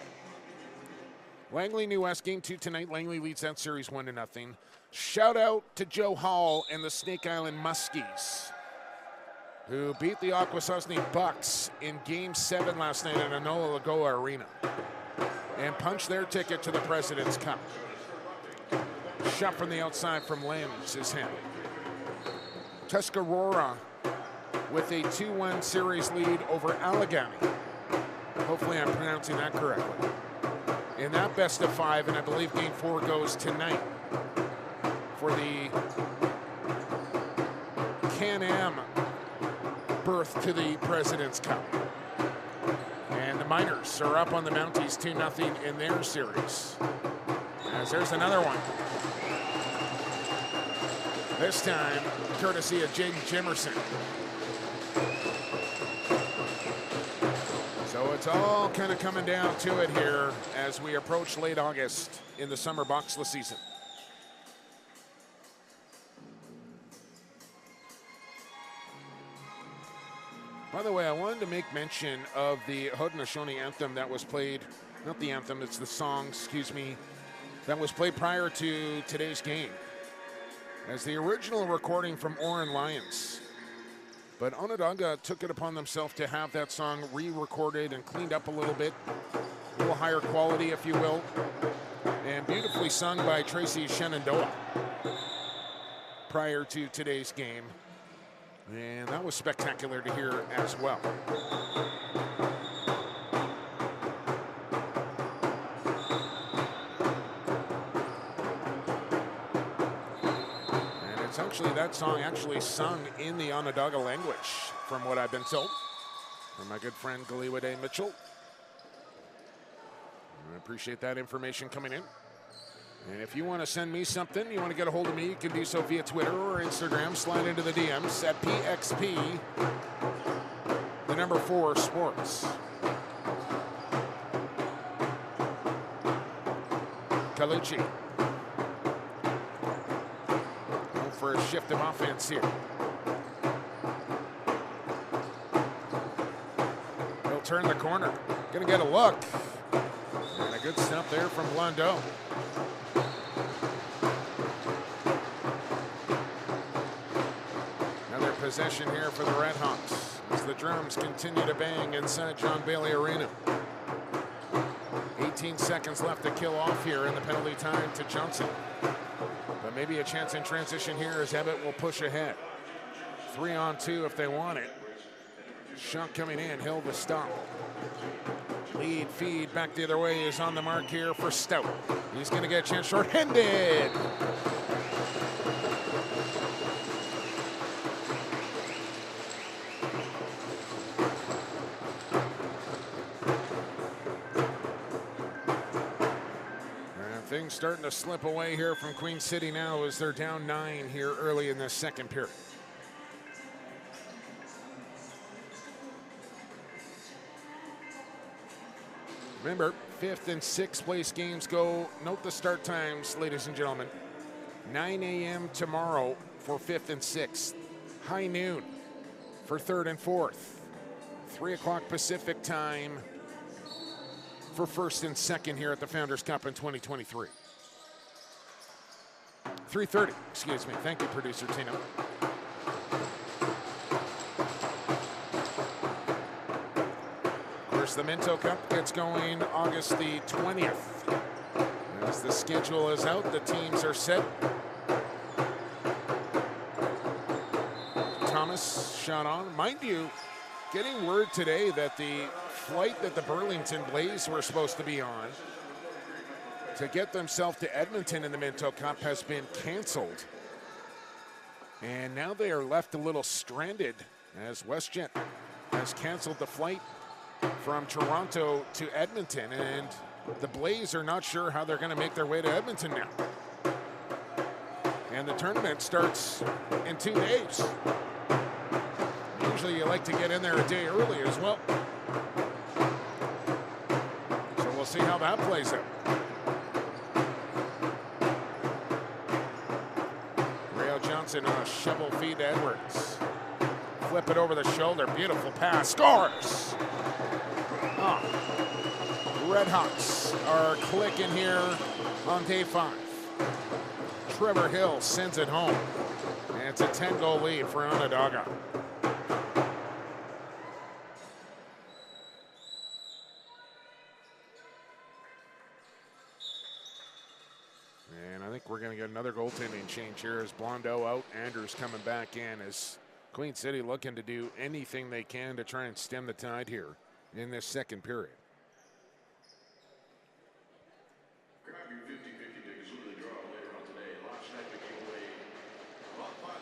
Langley New West game 2 tonight. Langley leads that series 1-0. Shout out to Joe Hall and the Snake Island Muskies, who beat the Akwesasne Bucks in game 7 last night at Enola Lagoa Arena and punched their ticket to the President's Cup. Shot from the outside from Lambs is handled. Tuscarora with a 2-1 series lead over Allegheny. Hopefully I'm pronouncing that correctly. In that best of 5, and I believe game 4 goes tonight for the Can-Am berth to the President's Cup. And the Miners are up on the Mounties 2-0 in their series. As there's another one. This time, courtesy of Jaden Jimerson. So it's all kind of coming down to it here as we approach late August in the summer boxless season. By the way, I wanted to make mention of the Haudenosaunee anthem that was played, not the anthem, it's the song, excuse me, that was played prior to today's game, as the original recording from Oren Lions. But Onondaga took it upon themselves to have that song re-recorded and cleaned up a little bit, a little higher quality, if you will. and beautifully sung by Tracy Shenandoah prior to today's game. And that was spectacular to hear as well. And it's actually, that song actually sung in the Onondaga language, from what I've been told, from my good friend Galiwade Mitchell. I appreciate that information coming in. And if you want to send me something, you want to get a hold of me, you can do so via Twitter or Instagram. Slide into the DMs at PXP, the number 4 sports. Calucci. Going for a shift of offense here. He'll turn the corner. Gonna get a look. And a good stop there from Blondeau. Possession here for the Redhawks as the drums continue to bang inside John Bailey Arena. 18 seconds left to kill off here in the penalty time to Johnson. But maybe a chance in transition here as Ebbett will push ahead. 3-on-2 if they want it. Shot coming in, Hill the stop. Lead feed back the other way is on the mark here for Stout. He's going to get a chance short-handed. Things starting to slip away here from Queen City now as they're down 9 here early in this second period. Remember, 5th and 6th place games go. Note the start times, ladies and gentlemen. 9 a.m. tomorrow for 5th and 6th. High noon for 3rd and 4th. 3 o'clock Pacific time for 1st and 2nd here at the Founders Cup in 2023. 3:30, excuse me. Thank you, producer Tino. Of course, the Minto Cup gets going August the 20th. As the schedule is out, the teams are set. Thomas shot on. Mind you, getting word today that the flight that the Burlington Blaze were supposed to be on to get themselves to Edmonton in the Minto Cup has been canceled. And now they are left a little stranded as WestJet has canceled the flight from Toronto to Edmonton. And the Blaze are not sure how they're going to make their way to Edmonton now. And the tournament starts in 2 days. Usually you like to get in there a day early as well. So we'll see how that plays out. Rio Johnson on a shovel feed to Edwards. Flip it over the shoulder. Beautiful pass. Scores! Oh. Redhawks are clicking here on day 5. Trevor Hill sends it home. And it's a 10-goal lead for Onondaga. We're going to get another goaltending change here as Blondeau out. Andrews coming back in as Queen City looking to do anything they can to try and stem the tide here in this second period. Grab your 50-50 tickets to the draw later on today. Last night we gave away about $500,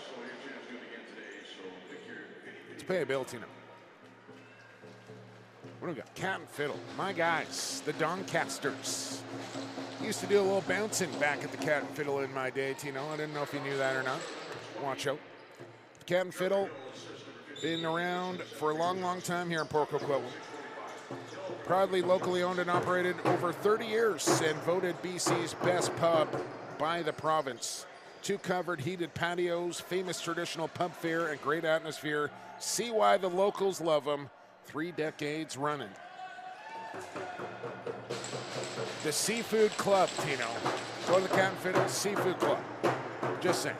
so your chance to do it again today. So pick your 50-50. Let's pay a bill, Tino. What do we got? Cat and Fiddle. My guys, the Doncasters. Used to do a little bouncing back at the Cat and Fiddle in my day, Tino. I didn't know if you knew that or not. Watch out. Cat and Fiddle, been around for a long, long time here in Port Coquitlam. Proudly locally owned and operated over 30 years and voted BC's best pub by the province. 2 covered heated patios, famous traditional pub fare, and great atmosphere. See why the locals love them. 3 decades running. The Seafood Club, Tino. Go to the Cat and Fiddle Seafood Club. Just saying.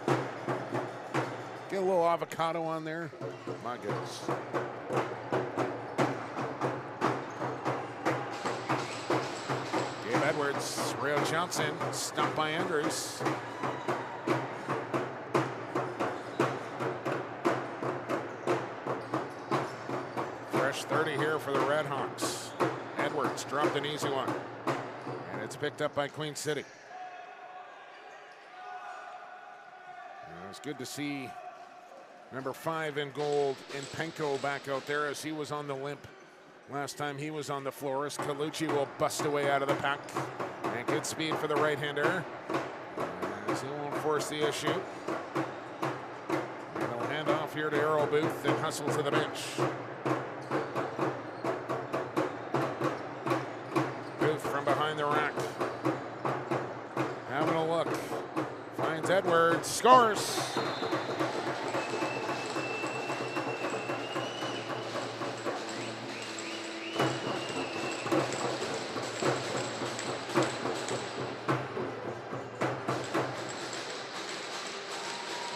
Get a little avocado on there. My goodness. Gabe Edwards Redhawks. Rio Johnson stopped by Andrews. Fresh 30 here for the Redhawks. Edwards dropped an easy one. And it's picked up by Queen City. It's good to see number 5 in gold in Penko back out there, as he was on the limp last time he was on the floor. As Colucci will bust away out of the pack. And good speed for the right-hander, as he won't force the issue. And he'll hand off here to Errol Booth and hustle to the bench. Booth from behind the rack, having a look. Finds Edwards, scores.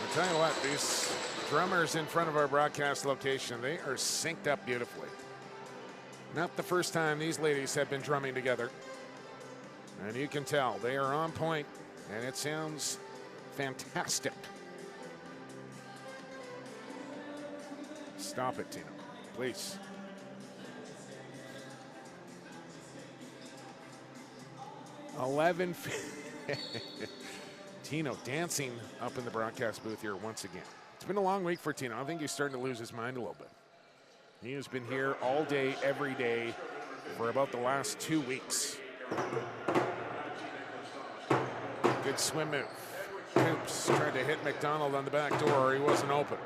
I'll tell you what, these drummers in front of our broadcast location, they are synced up beautifully. Not the first time these ladies have been drumming together. And you can tell they are on point, and it sounds fantastic. Stop it, Tino, please. Tino dancing up in the broadcast booth here once again. It's been a long week for Tino. I think he's starting to lose his mind a little bit. He has been here all day, every day for about the last 2 weeks. Good swim move. Coops tried to hit McDonald on the back door. He wasn't open.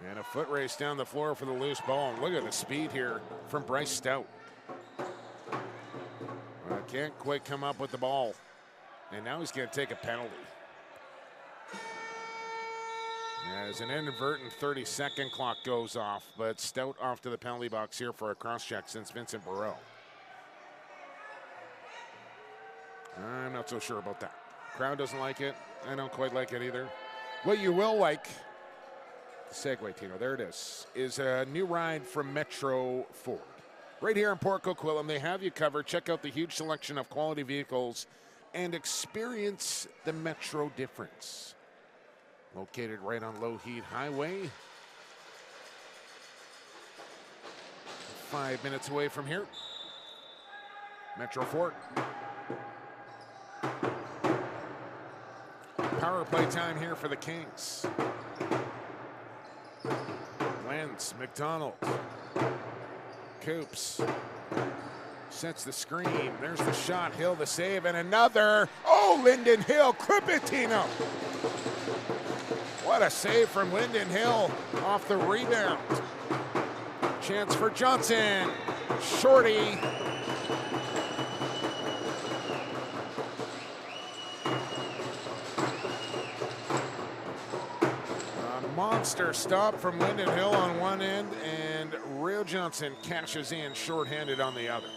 And a foot race down the floor for the loose ball. And look at the speed here from Bryce Stout. Can't quite come up with the ball. And now he's going to take a penalty. As an inadvertent 30-second clock goes off, but Stout off to the penalty box here for a cross-check since Vincent Burrell. I'm not so sure about that. Crowd doesn't like it. I don't quite like it either. What you will like, segue, Tino, there it is a new ride from Metro Ford. Right here in Port Coquitlam, they have you covered. Check out the huge selection of quality vehicles and experience the Metro difference. Located right on Low Heat Highway. 5 minutes away from here. Metro Ford. Power play time here for the Kings. Wentz, McDonald. Coops sets the screen. There's the shot. Hill the save, and another. Oh, Lyndon Hill, clip it, Tino. What a save from Lyndon Hill off the rebound. Chance for Johnson. Shorty. A monster stop from Lyndon Hill on one end, and Rio Johnson cashes in shorthanded on the other.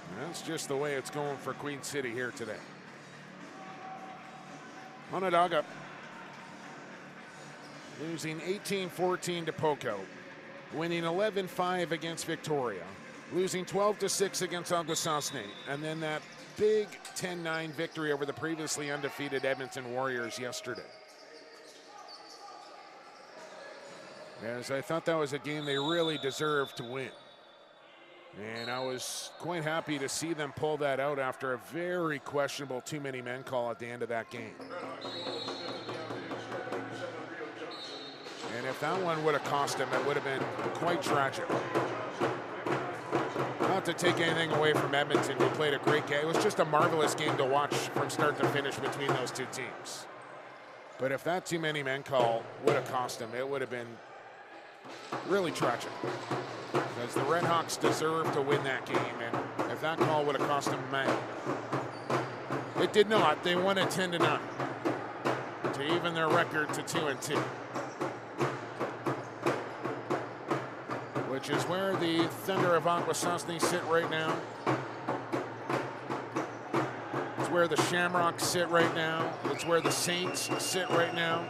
And that's just the way it's going for Queen City here today. Onondaga losing 18-14 to Poco, winning 11-5 against Victoria, losing 12-6 against Augustosne, and then that big 10-9 victory over the previously undefeated Edmonton Warriors yesterday. As I thought that was a game they really deserved to win. And I was quite happy to see them pull that out after a very questionable too many men call at the end of that game. And if that one would have cost him, it would have been quite tragic. Not to take anything away from Edmonton, who played a great game. It was just a marvelous game to watch from start to finish between those two teams. But if that too many men call would have cost him, it would have been really tragic. Because the Redhawks deserved to win that game, and if that call would have cost them a man, it did not. They won it 10-9 to even their record to 2-2, which is where the Thunder of Akwesasne sit right now. It's where the Shamrocks sit right now. It's where the Saints sit right now.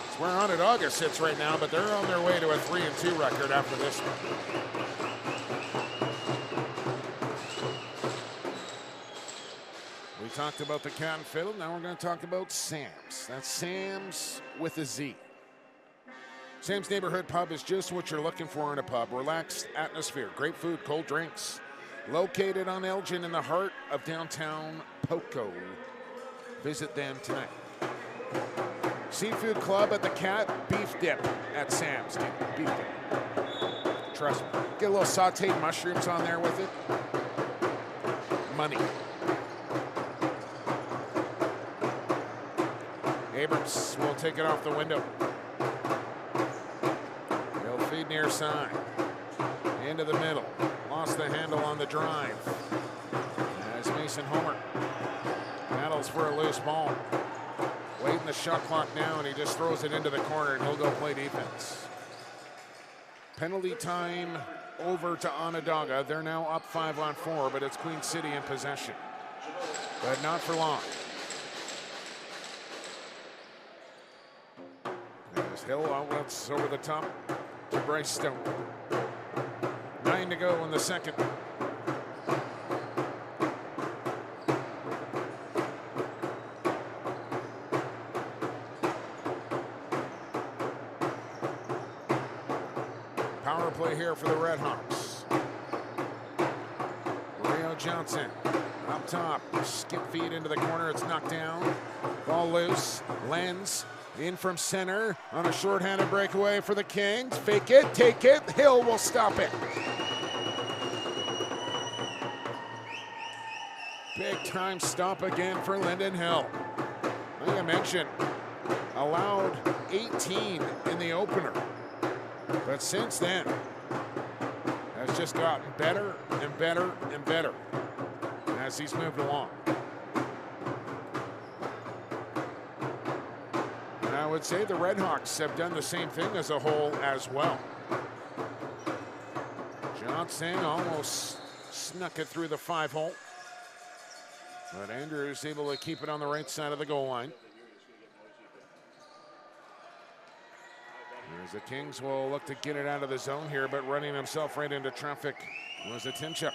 It's It's where Onondaga sits right now, but they're on their way to a 3-2 record after this one. We talked about the Cat and Fiddle. Now we're going to talk about Sam's. That's Sam's with a Z. Sam's Neighborhood Pub is just what you're looking for in a pub. Relaxed atmosphere, great food, cold drinks. Located on Elgin in the heart of downtown Poco. Visit them tonight. Seafood Club at the Cat, beef dip at Sam's. Beef dip. Trust me. Get a little sauteed mushrooms on there with it. Money. Abrams will take it off the window. He'll feed near side. Into the middle. Lost the handle on the drive. As Mason Homer battles for a loose ball. Late in the shot clock now, and he just throws it into the corner, and he'll go play defense. Penalty time over to Onondaga. They're now up 5-on-4, but it's Queen City in possession. But not for long. There's Hill outlets over the top to Bryce Stone. 9 to go in the second. Power play here for the Redhawks. Rio Johnson up top. Skip feed into the corner. It's knocked down. Ball loose. Lenz in from center on a shorthanded breakaway for the Kings. Fake it, take it. Hill will stop it. Big time stop again for Lyndon Hill. Like I mentioned, allowed 18 in the opener. But since then, has just gotten better and better and better as he's moved along. And I would say the Redhawks have done the same thing as a whole as well. Johnson almost snuck it through the 5-hole. But Andrews able to keep it on the right side of the goal line. As the Kings will look to get it out of the zone here, but running himself right into traffic was a Timchuk.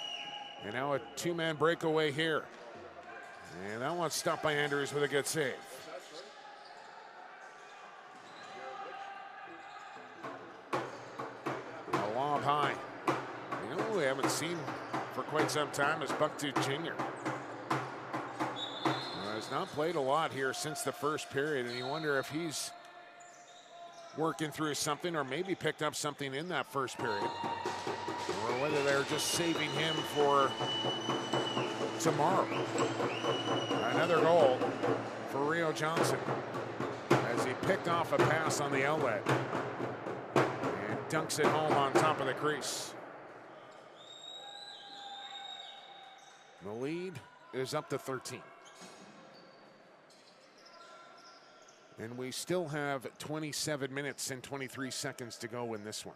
And now a 2-man breakaway here. And that one's stopped by Andrews with a good save. A lob high. You know who we haven't seen for quite some time is Bucktooth Jr. Has not played a lot here since the first period, and you wonder if he's working through something or maybe picked up something in that first period, or whether they're just saving him for tomorrow. Another goal for Rio Johnson as he picked off a pass on the outlet and dunks it home on top of the crease. The lead is up to 13. And we still have 27 minutes and 23 seconds to go in this one.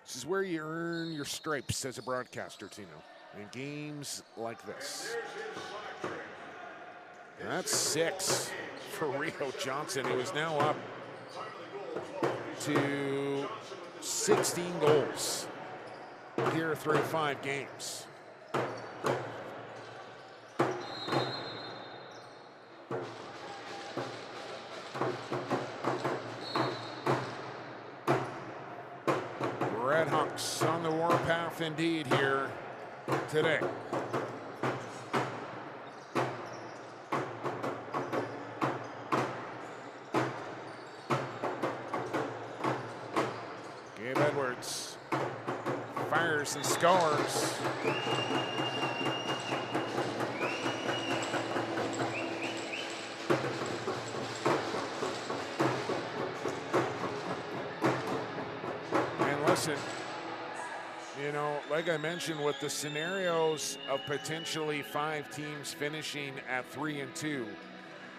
This is where you earn your stripes as a broadcaster, Tino, in games like this. And that's 6 for Rio Johnson, who is now up to 16 goals here through 5 games. Redhawks on the warpath indeed here today. Gabe Edwards fires and scores. Listen, you know, like I mentioned, with the scenarios of potentially 5 teams finishing at 3-2,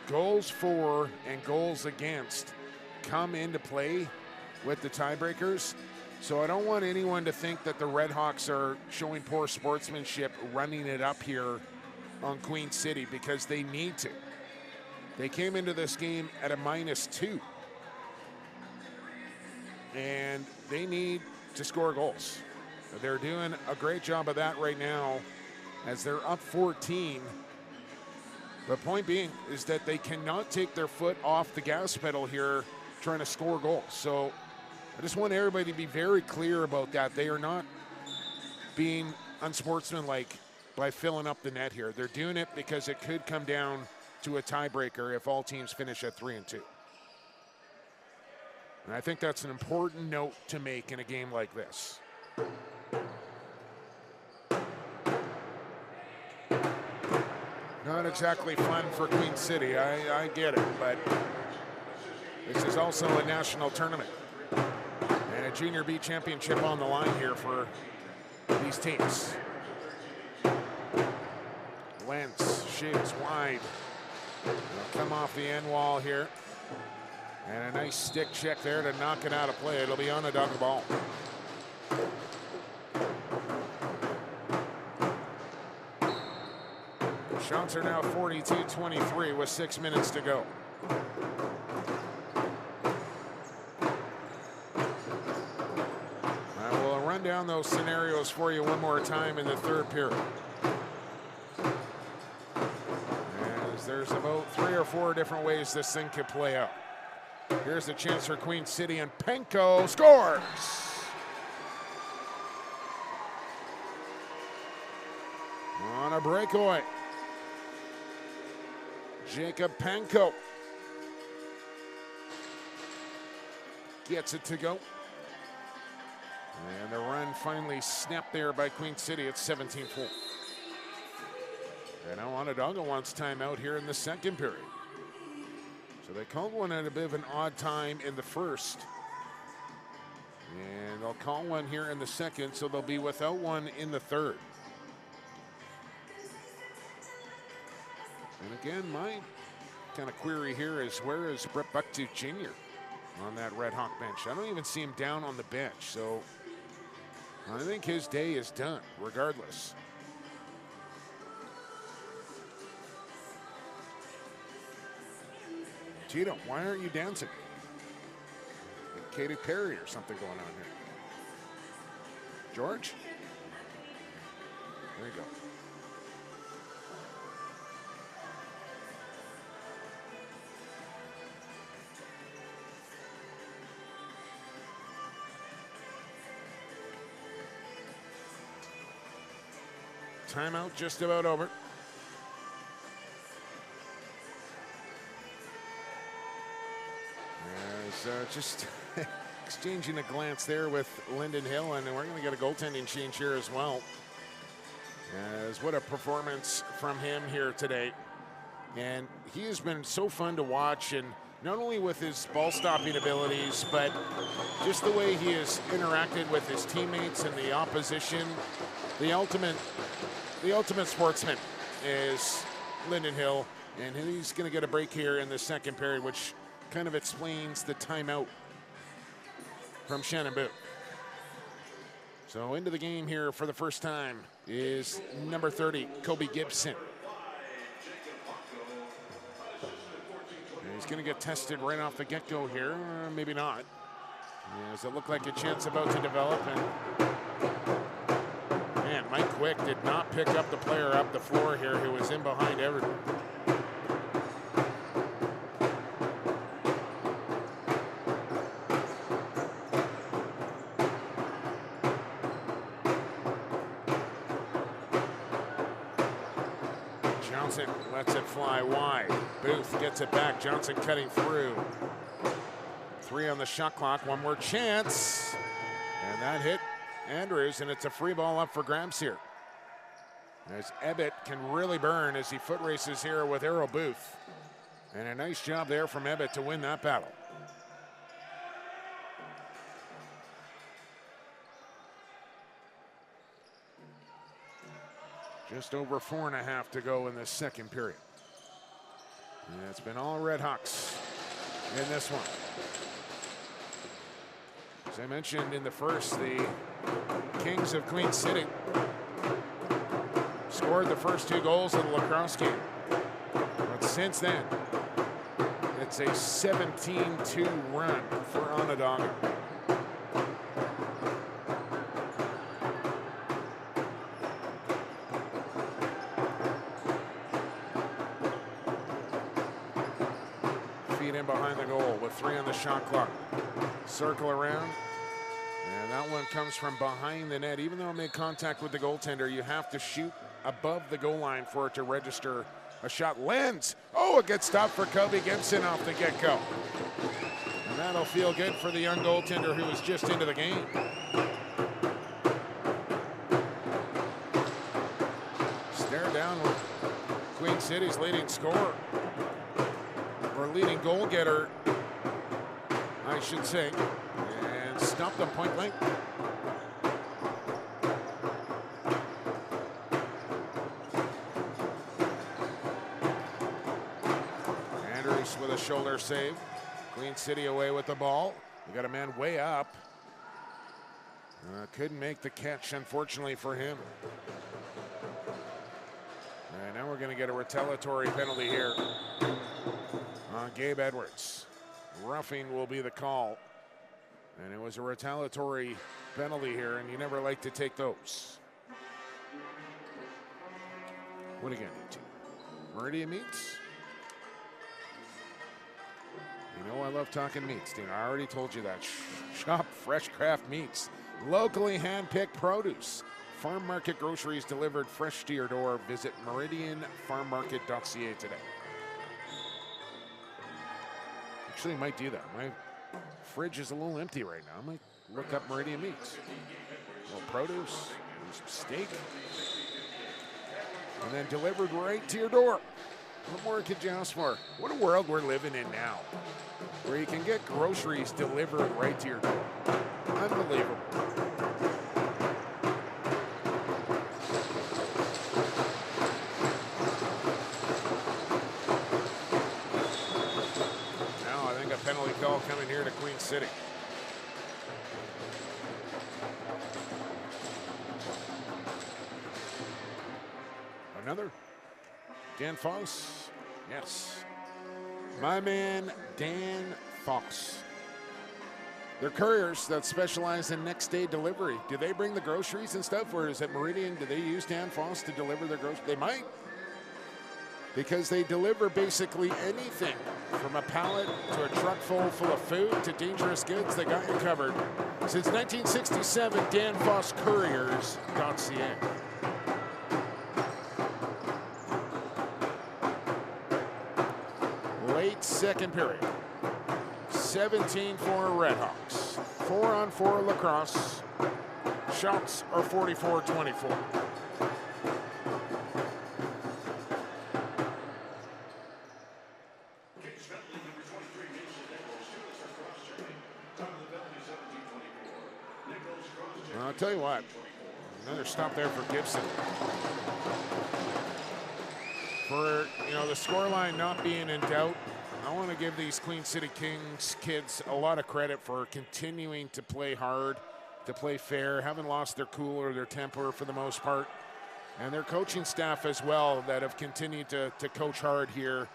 goals for and goals against come into play with the tiebreakers. So I don't want anyone to think that the Redhawks are showing poor sportsmanship running it up here on Queen City, because they need to. They came into this game at a -2. And they need to score goals. They're doing a great job of that right now as they're up 14. The point being is that they cannot take their foot off the gas pedal here trying to score goals. So I just want everybody to be very clear about that. They are not being unsportsmanlike by filling up the net here. They're doing it because it could come down to a tiebreaker if all teams finish at 3-2. And I think that's an important note to make in a game like this. Not exactly fun for Queen City, I get it, but this is also a national tournament and a Junior B championship on the line here for these teams. Lentz shoots wide. They'll come off the end wall here. And a nice stick check there to knock it out of play. It'll be Onondaga ball. Shots are now 42-23 with 6 minutes to go. I will run down those scenarios for you one more time in the third period. As there's about 3 or 4 different ways this thing could play out. Here's the chance for Queen City, and Penko scores! On a breakaway. Jacob Penko gets it to go. And the run finally snapped there by Queen City. It's 17-4. And now Onondaga wants timeout here in the second period. So they called one at a bit of an odd time in the first. And they'll call one here in the second, so they'll be without one in the third. And again, my kind of query here is, where is Brett Bucktooth Jr. on that Red Hawk bench? I don't even see him down on the bench, so I think his day is done, regardless. Tito, why aren't you dancing? Like Katy Perry or something going on here. George? There you go. Timeout just about over. Just exchanging a glance there with Lyndon Hill, and we're going to get a goaltending change here as well. As what a performance from him here today. And he has been so fun to watch, and not only with his ball stopping abilities, but just the way he has interacted with his teammates and the opposition. The ultimate sportsman is Lyndon Hill, and he's going to get a break here in the second period, which kind of explains the timeout from Shannon Booth. So into the game here for the first time is number 30, Kobe Gibson. And he's going to get tested right off the get-go here. Maybe not. Does it look like a chance about to develop? And man, Mike Quick did not pick up the player up the floor here who was in behind everyone. Johnson lets it fly wide. Booth gets it back. Johnson cutting through. 3 on the shot clock. One more chance. And that hit Andrews, and it's a free ball up for grabs here. As Ebbett can really burn as he foot races here with Errol Booth. And a nice job there from Ebbett to win that battle. Just over 4.5 to go in the second period. And it's been all Redhawks in this one. As I mentioned in the first, the Kings of Queen City scored the first 2 goals of the lacrosse game. But since then, It's a 17-2 run for Onondaga. Feet in behind the goal with 3 on the shot clock. Circle around. And that one comes from behind the net. Even though it made contact with the goaltender, you have to shoot above the goal line for it to register a shot. Lands. Oh, it gets stopped for Kobe Gibson off the get-go. And that'll feel good for the young goaltender who was just into the game. Stare down with Queen City's leading scorer. Or leading goal getter, I should say. And stopped them point blank. Andrews with a shoulder save. Queen City away with the ball. We got a man way up. Couldn't make the catch, unfortunately for him. And now we're going to get a retaliatory penalty here on Gabe Edwards. Roughing will be the call. And it was a retaliatory penalty here, and you never like to take those. What are you going to do? Meridian Meats? You know I love talking meats, dude. I already told you that. Shop fresh craft meats. Locally hand-picked produce. Farm market groceries delivered fresh to your door. Visit meridianfarmmarket.ca today. Actually, might do that. My fridge is a little empty right now. I might look up Meridian Meats. A little produce, some steak, and then delivered right to your door. What more could you ask for? What a world we're living in now, where you can get groceries delivered right to your door. Unbelievable. Now I think a penalty call coming here to Queen City. Another? Dan Foss? Yes. My man, Dan Foss. They're couriers that specialize in next day delivery. Do they bring the groceries and stuff, or is it Meridian? Do they use Dan Foss to deliver their groceries? They might. Because they deliver basically anything from a pallet to a truck full of food to dangerous goods. They got you covered. Since 1967, danfosscouriers.ca. Late second period. 17 for Redhawks. 4-on-4 lacrosse. Shots are 44-24. I'll tell you what, another stop there for Gibson. For, the scoreline not being in doubt, I want to give these Queen City Kings kids a lot of credit for continuing to play hard, to play fair, haven't lost their cool or their temper for the most part. And their coaching staff as well that have continued to coach hard here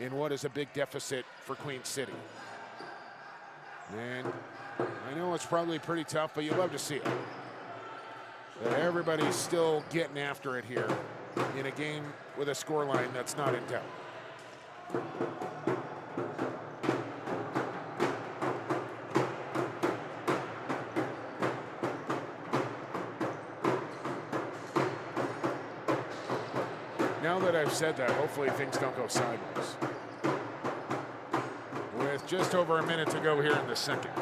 in what is a big deficit for Queen City. And I know it's probably pretty tough, but you love to see it. That everybody's still getting after it here in a game with a scoreline that's not in doubt. Now that I've said that, hopefully things don't go sideways. With just over a minute to go here in the second.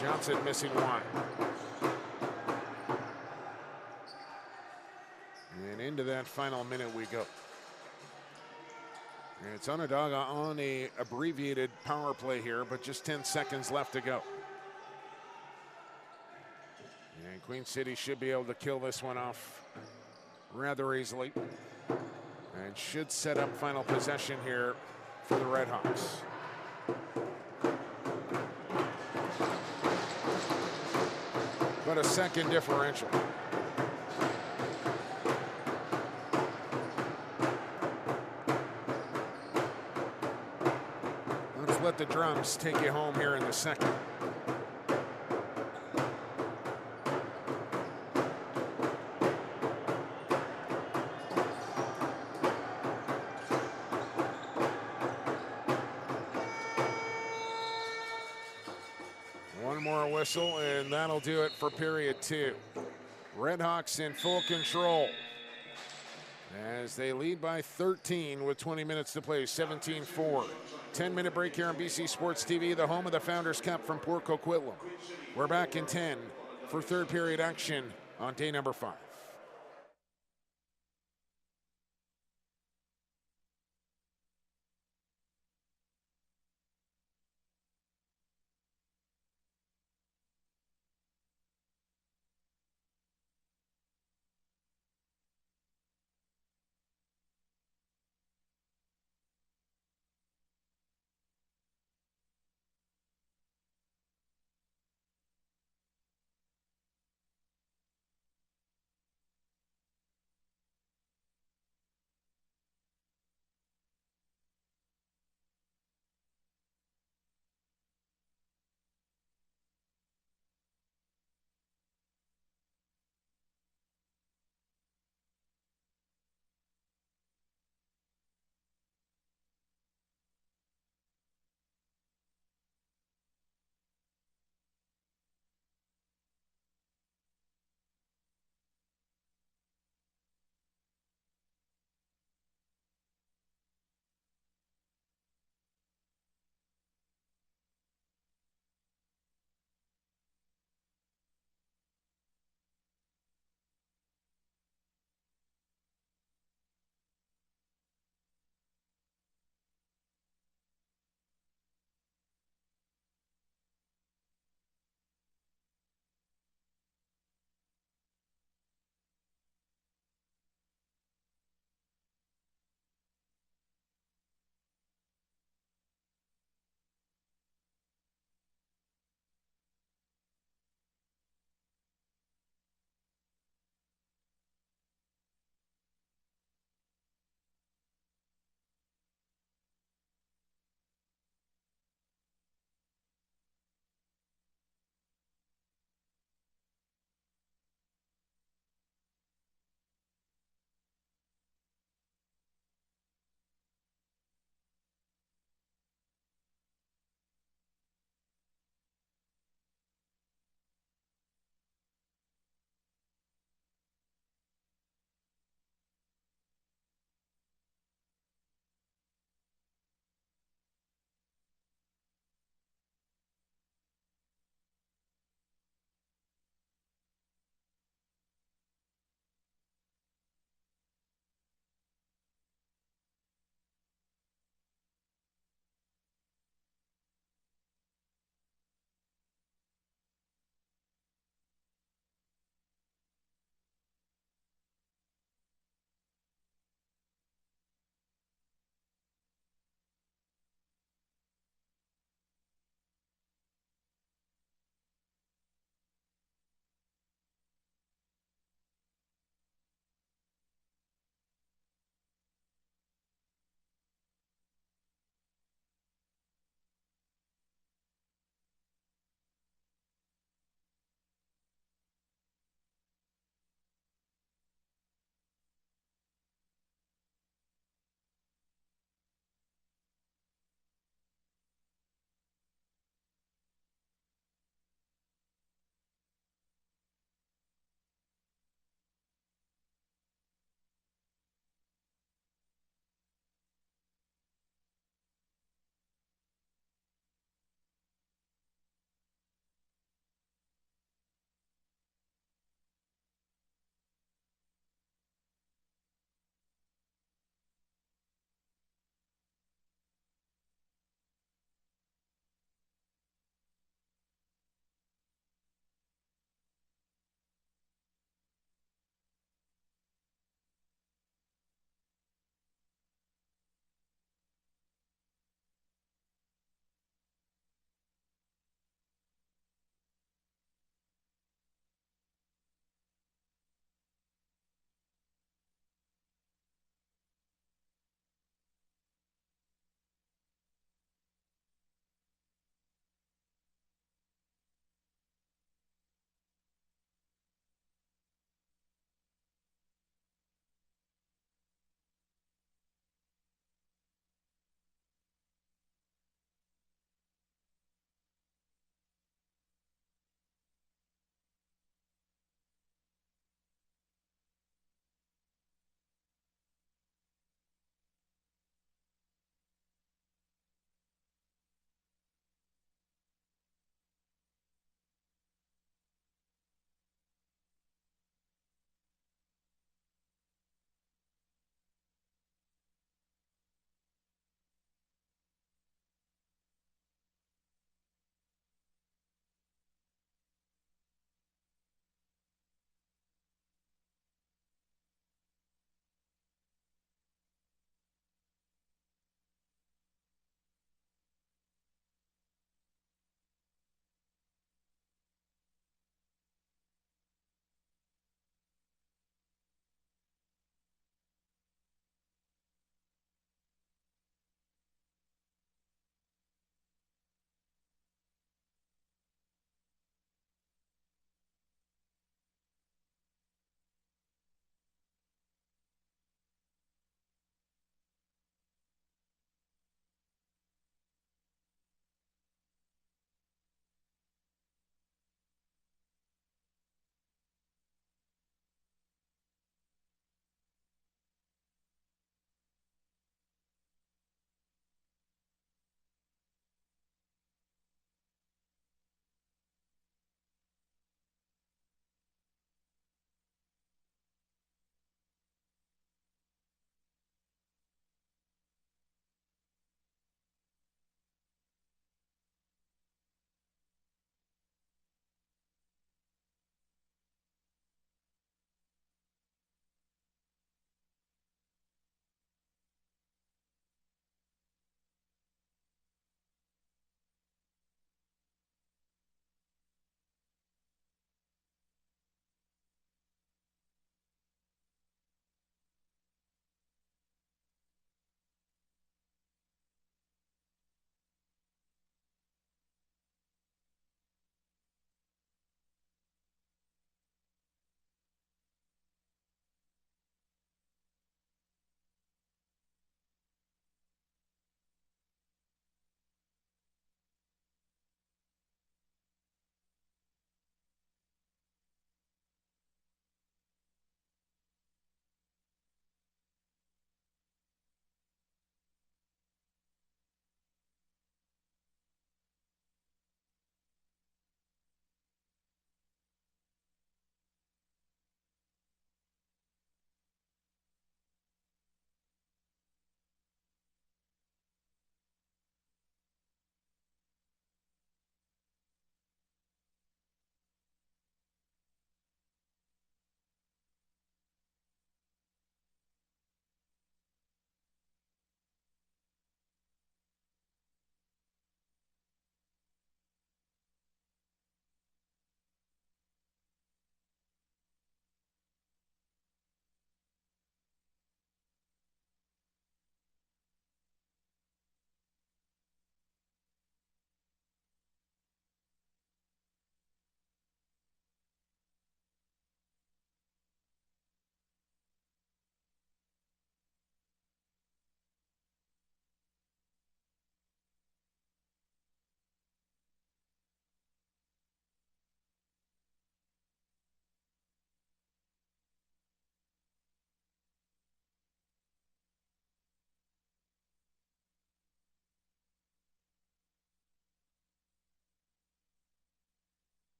Johnson missing one. And into that final minute we go. And it's Onondaga on a abbreviated power play here, but just 10 seconds left to go. And Queen City should be able to kill this one off rather easily. And should set up final possession here for the Redhawks. But a second differential. let the drums take you home here in the second. One more whistle, and that'll do it for period 2. Redhawks in full control as they lead by 13 with 20 minutes to play, 17-4. 10-minute break here on BC Sports TV, the home of the Founders Cup from Port Coquitlam. We're back in 10 for third period action on day number 5.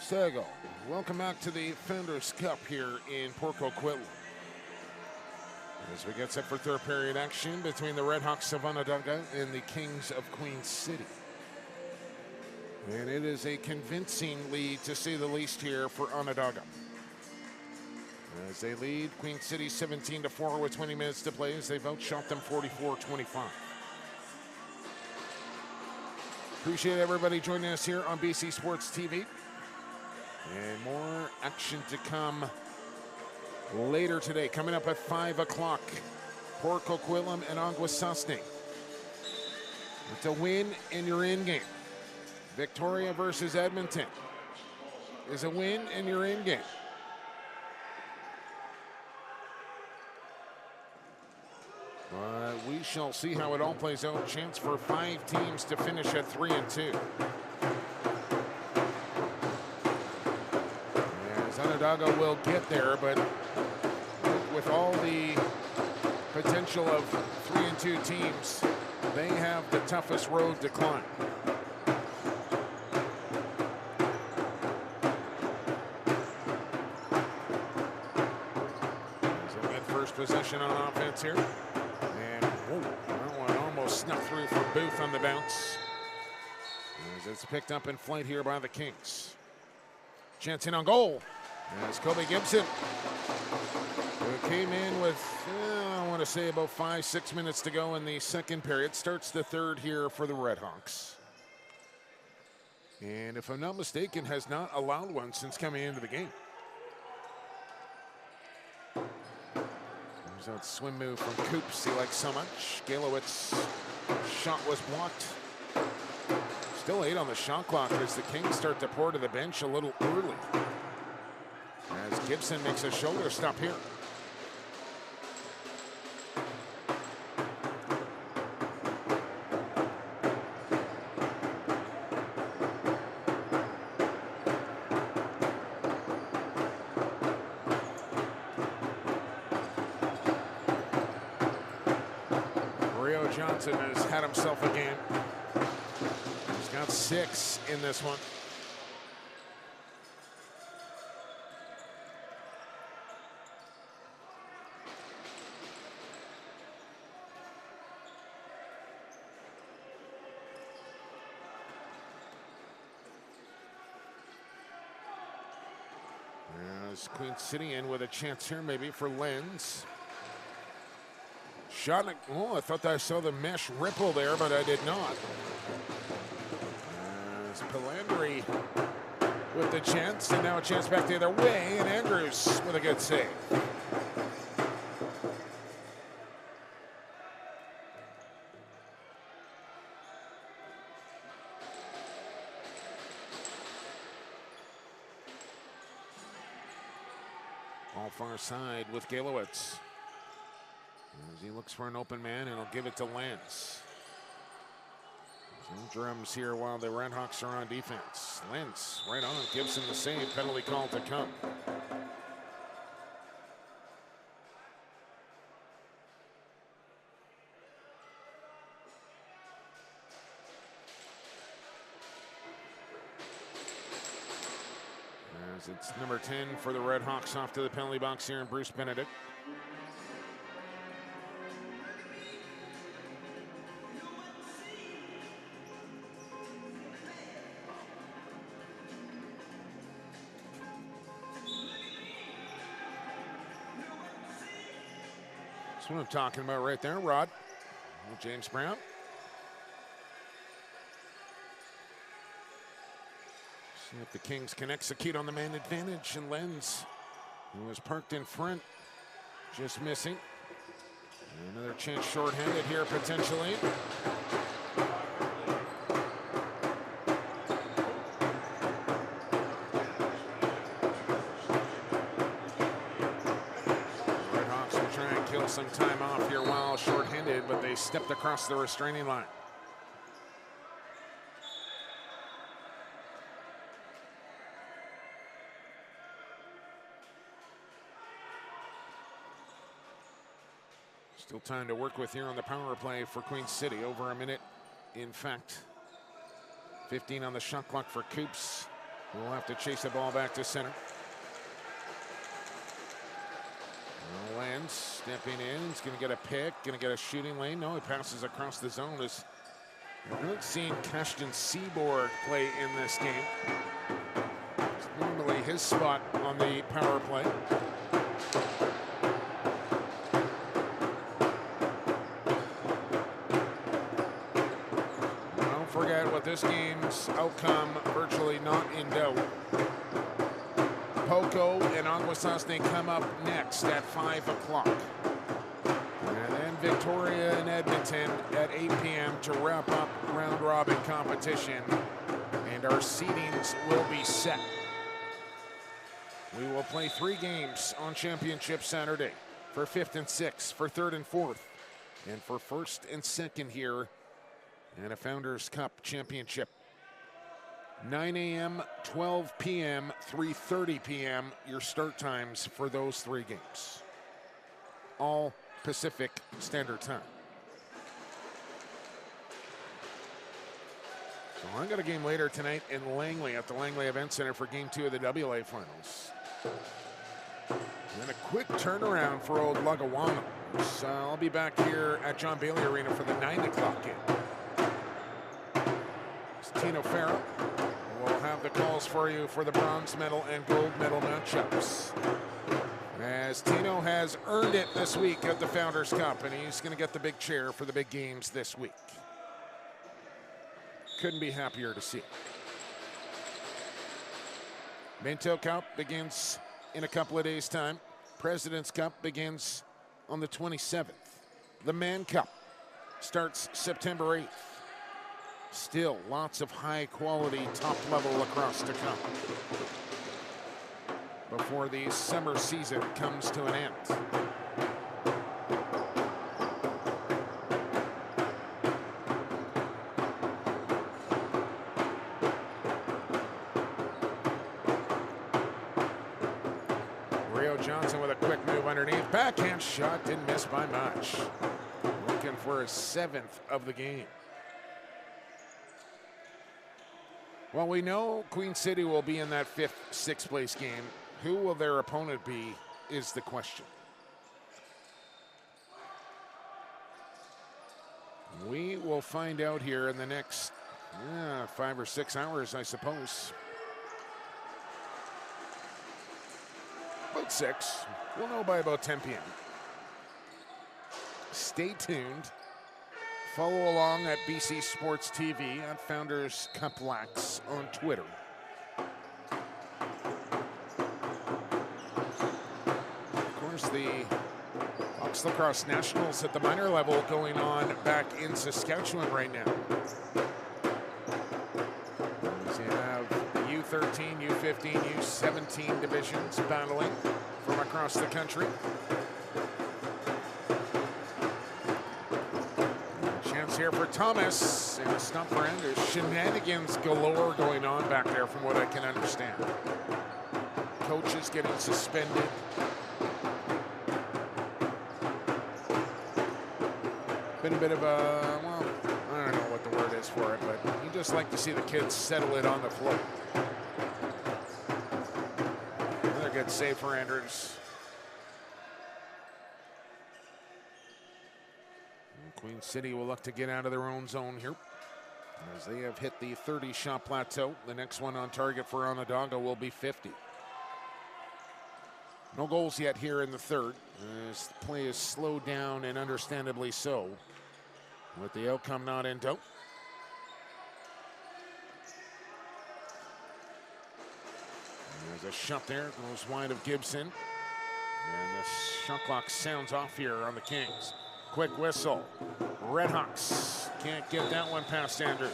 Stego, welcome back to the Founders Cup here in Port Coquitlam. As we get set for third period action between the Redhawks of Onondaga and the Kings of Queen City. And it is a convincing lead, to say the least, here for Onondaga. As they lead Queen City 17-4 with 20 minutes to play, as they've outshot them 44-25. Appreciate everybody joining us here on BC Sports TV. And more action to come later today. Coming up at 5 o'clock, Port Coquitlam and Aguasasne. It's a win and you're in game. Victoria versus Edmonton is a win and you're in game. But we shall see how it all plays out. Chance for 5 teams to finish at 3-2. As Onondaga will get there, but with all the potential of 3-2 teams, they have the toughest road to climb. So they get first possession on offense here. And that one almost snuck through for Booth on the bounce. As it's picked up in flight here by the Kings. Chance in on goal. As Kobe Gibson, who came in with, I want to say about 5-6 minutes to go in the second period, starts the third here for the Redhawks. And if I'm not mistaken, has not allowed one since coming into the game. There's that swim move from Coops he likes so much. Galowitz shot was blocked. Still 8 on the shot clock as the Kings start to pour to the bench a little early. As Gibson makes a shoulder stop here. Rio Johnson has had himself a game. He's got 6 in this one. Queen City in with a chance here maybe for Lenz. Shot, oh, I thought I saw the mesh ripple there, but I did not. As Palandri with the chance, and now a chance back the other way, and Andrews with a good save. All far side with Galowitz. As he looks for an open man, and he'll give it to Lentz. Some drums here while the Redhawks are on defense. Lentz right on him, Gibson the save, penalty call to come. As it's number 10 for the Redhawks off to the penalty box here in Bruce Benedict. That's what I'm talking about right there, Rod. James Brown. See if the Kings can execute on the man advantage, and Lenz, who was parked in front, just missing. Another chance shorthanded here potentially. Some time off here while shorthanded, but they stepped across the restraining line. Still time to work with here on the power play for Queen City. Over a minute, in fact. 15 on the shot clock for Coops. We'll have to chase the ball back to center. Lands stepping in. He's going to get a pick. Going to get a shooting lane. No, he passes across the zone. I've not seen Kashtan Seaborg play in this game. It's normally his spot on the power play. Don't forget what this game's outcome virtually not in doubt. Poco and Aguasasne come up next at 5 o'clock. And then Victoria and Edmonton at 8 p.m. to wrap up round-robin competition. And our seedings will be set. We will play 3 games on Championship Saturday for 5th and 6th, for 3rd and 4th, and for 1st and 2nd here in a Founders Cup Championship. 9 a.m., 12 p.m., 3:30 p.m., your start times for those 3 games. All Pacific Standard Time. So I got a game later tonight in Langley at the Langley Event Center for Game 2 of the WA Finals. And a quick turnaround for old Lagawana. So I'll be back here at John Bailey Arena for the 9 o'clock game. It's Tino Farah. We'll have the calls for you for the bronze medal and gold medal matchups. As Tino has earned it this week at the Founders Cup, and he's going to get the big chair for the big games this week. Couldn't be happier to see. Minto Cup begins in a couple of days' time. President's Cup begins on the 27th. The Man Cup starts September 8th. Still, lots of high-quality, top-level lacrosse to come before the summer season comes to an end. Rio Johnson with a quick move underneath. Backhand shot, didn't miss by much. Looking for his 7th of the game. Well, we know Queen City will be in that 5th, 6th place game. Who will their opponent be is the question. We will find out here in the next 5 or 6 hours, I suppose. About 6. We'll know by about 10 p.m. Stay tuned. Follow along at BC Sports TV, at Founders Cup Lax on Twitter. Of course, the Fox Lacrosse Nationals at the minor level going on back in Saskatchewan right now. So you have the U13, U15, U17 divisions battling from across the country. Here for Thomas, and a stump for end. There's shenanigans galore going on back there from what I can understand. Coaches getting suspended. Been a bit of a, well, I don't know what the word is for it, but you just like to see the kids settle it on the floor. Another good save for Andrews. Queen City will look to get out of their own zone here as they have hit the 30-shot plateau. The next one on target for Onondaga will be 50. No goals yet here in the 3rd as the play is slowed down, and understandably so, with the outcome not in doubt. There's a shot there, goes wide of Gibson, and the shot clock sounds off here on the Kings. Quick whistle. Redhawks can't get that one past Andrews.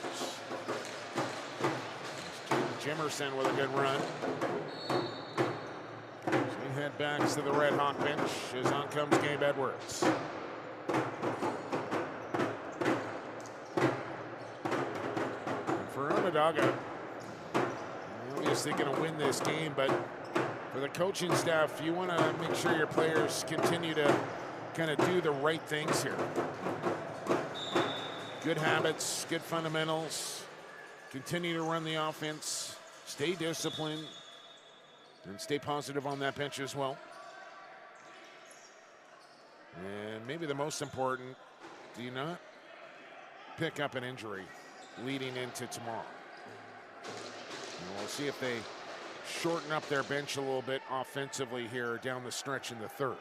Jimerson with a good run. So we head back to the Red Hawk bench as on comes Gabe Edwards. And for Onondaga, obviously going to win this game, but for the coaching staff, you want to make sure your players continue to kind of do the right things here. Good habits, good fundamentals, continue to run the offense, stay disciplined and stay positive on that bench as well. And maybe the most important, do you not pick up an injury leading into tomorrow. And we'll see if they shorten up their bench a little bit offensively here down the stretch in the third.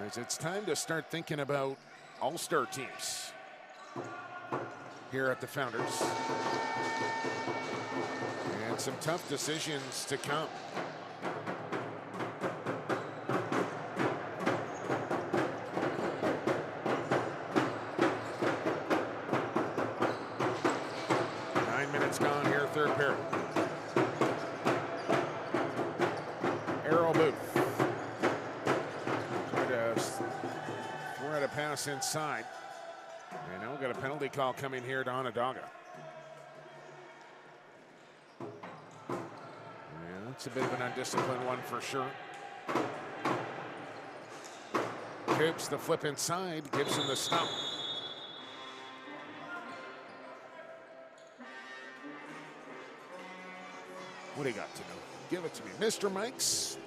As it's time to start thinking about all-star teams here at the Founders. And some tough decisions to come. Gone here, third period. Arrow Booth. Try to thread a pass inside. And now we've got a penalty call coming here to Onondaga. Yeah, that's a bit of an undisciplined one for sure. Coops the flip inside, gives him the stop. What do you got to know? Give it to me. Mr. Mike's.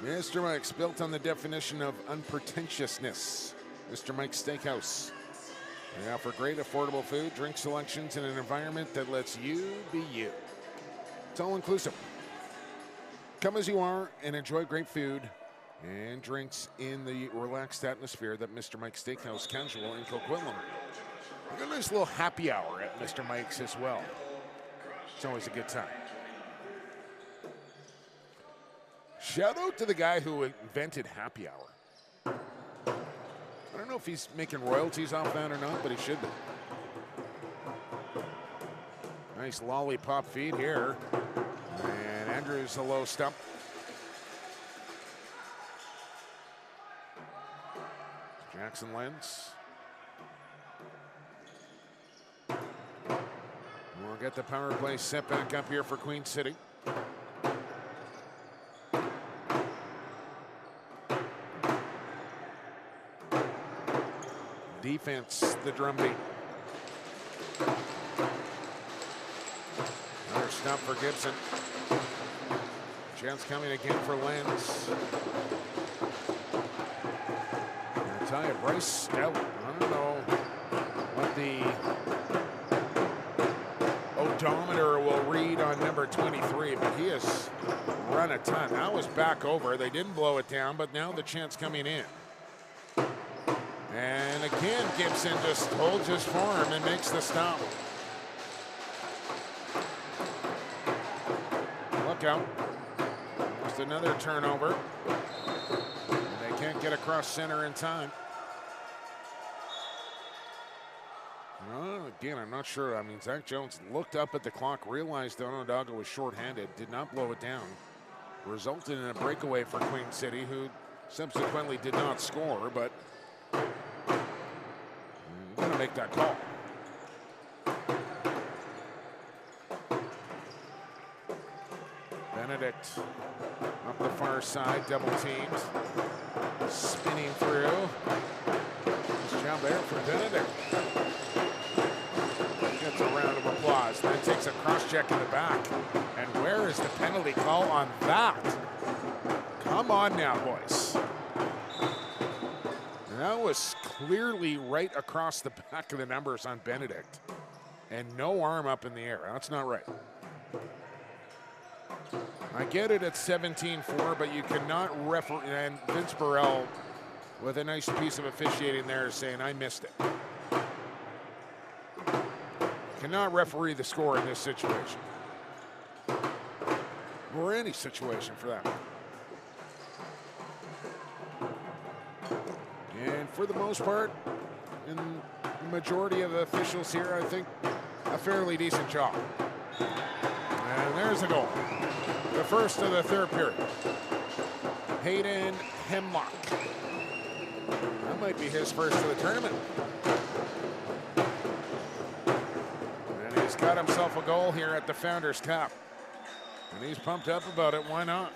Mr. Mike's, built on the definition of unpretentiousness. Mr. Mike's Steakhouse. They offer great affordable food, drink selections, in an environment that lets you be you. It's all inclusive. Come as you are and enjoy great food and drinks in the relaxed atmosphere that Mr. Mike's Steakhouse Casual in Coquitlam. We got a nice little happy hour at Mr. Mike's as well. It's always a good time. Shout out to the guy who invented happy hour. I don't know if he's making royalties off that or not, but he should be. Nice lollipop feed here. And Andrews a low stump. Jackson Lenz. We'll get the power play set back up here for Queen City. Defense, the drumbeat. Another stop for Gibson. Chance coming again for Lenz. I'll tell you, Bryce Stout, I don't know what the odometer will read on number 23, but he has run a ton. That was back over. They didn't blow it down, but now the chance coming in. And again, Gibson just holds his form and makes the stop. Look out. Just another turnover. And they can't get across center in time. Again, I'm not sure. I mean, Zach Jones looked up at the clock, realized Onondaga was shorthanded, did not blow it down. Resulted in a breakaway for Queen City, who subsequently did not score, but going to make that call. Benedict up the far side, double teamed, spinning through. Nice job there for Benedict. Gets a round of applause, then takes a cross-check in the back. And where is the penalty call on that? Come on now, boys. That was clearly right across the back of the numbers on Benedict. And no arm up in the air. That's not right. I get it at 17-4, but you cannot referee. And Vince Burrell with a nice piece of officiating there saying, I missed it. Cannot referee the score in this situation. Or any situation for that matter. And for the most part, in the majority of the officials here, I think a fairly decent job. And there's the goal. The first of the third period. Hayden Hemlock. That might be his first of the tournament. And he's got himself a goal here at the Founders Cup. And he's pumped up about it. Why not?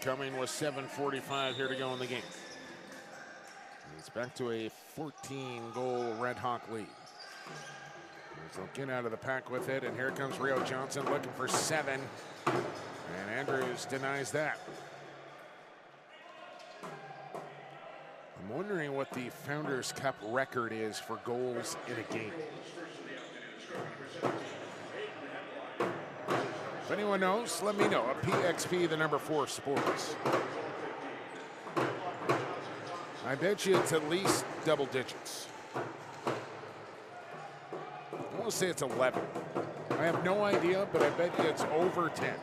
Coming with 7:45 here to go in the game. It's back to a 14-goal Red Hawk lead. They'll get out of the pack with it, and here comes Rio Johnson looking for 7, and Andrews denies that. I'm wondering what the Founders Cup record is for goals in a game. If anyone knows, let me know at PXP, the number 4 Sports. I bet you it's at least double digits. I want to say it's 11. I have no idea, but I bet you it's over 10.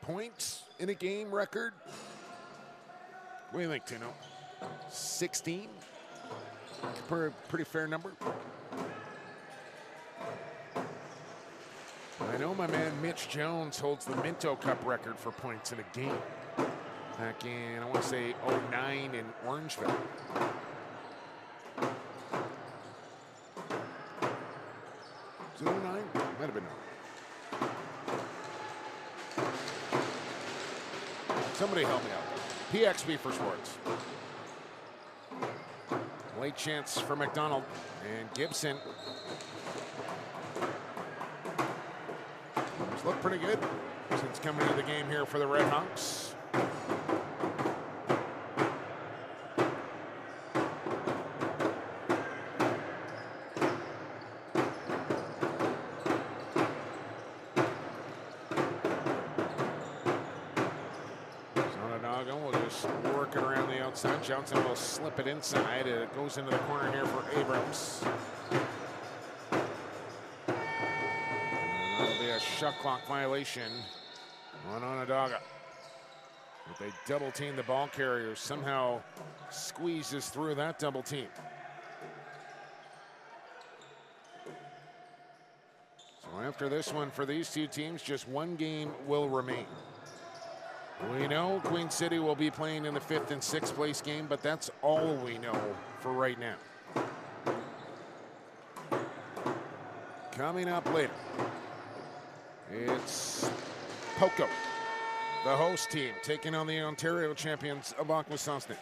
Points in a game record? What do you think, Tino? 16? Pretty fair number. I know my man Mitch Jones holds the Minto Cup record for points in a game. Back in, I want to say, 09 in Orangeville. Was it 09? Might have been 09. Somebody help me out. PXP for Sports. Late chance for McDonald and Gibson. He's looked pretty good since coming into the game here for the Redhawks. Onondaga will just work it around the outside. Johnson will slip it inside. It goes into the corner here for Abrams. That'll be a shot clock violation on Onondaga. But they double team the ball carrier, somehow squeezes through that double team. So after this one for these two teams, just one game will remain. We know Queen City will be playing in the 5th and 6th place game, but that's all we know for right now. Coming up later, it's Poco, the host team, taking on the Ontario champions of Akwesasne.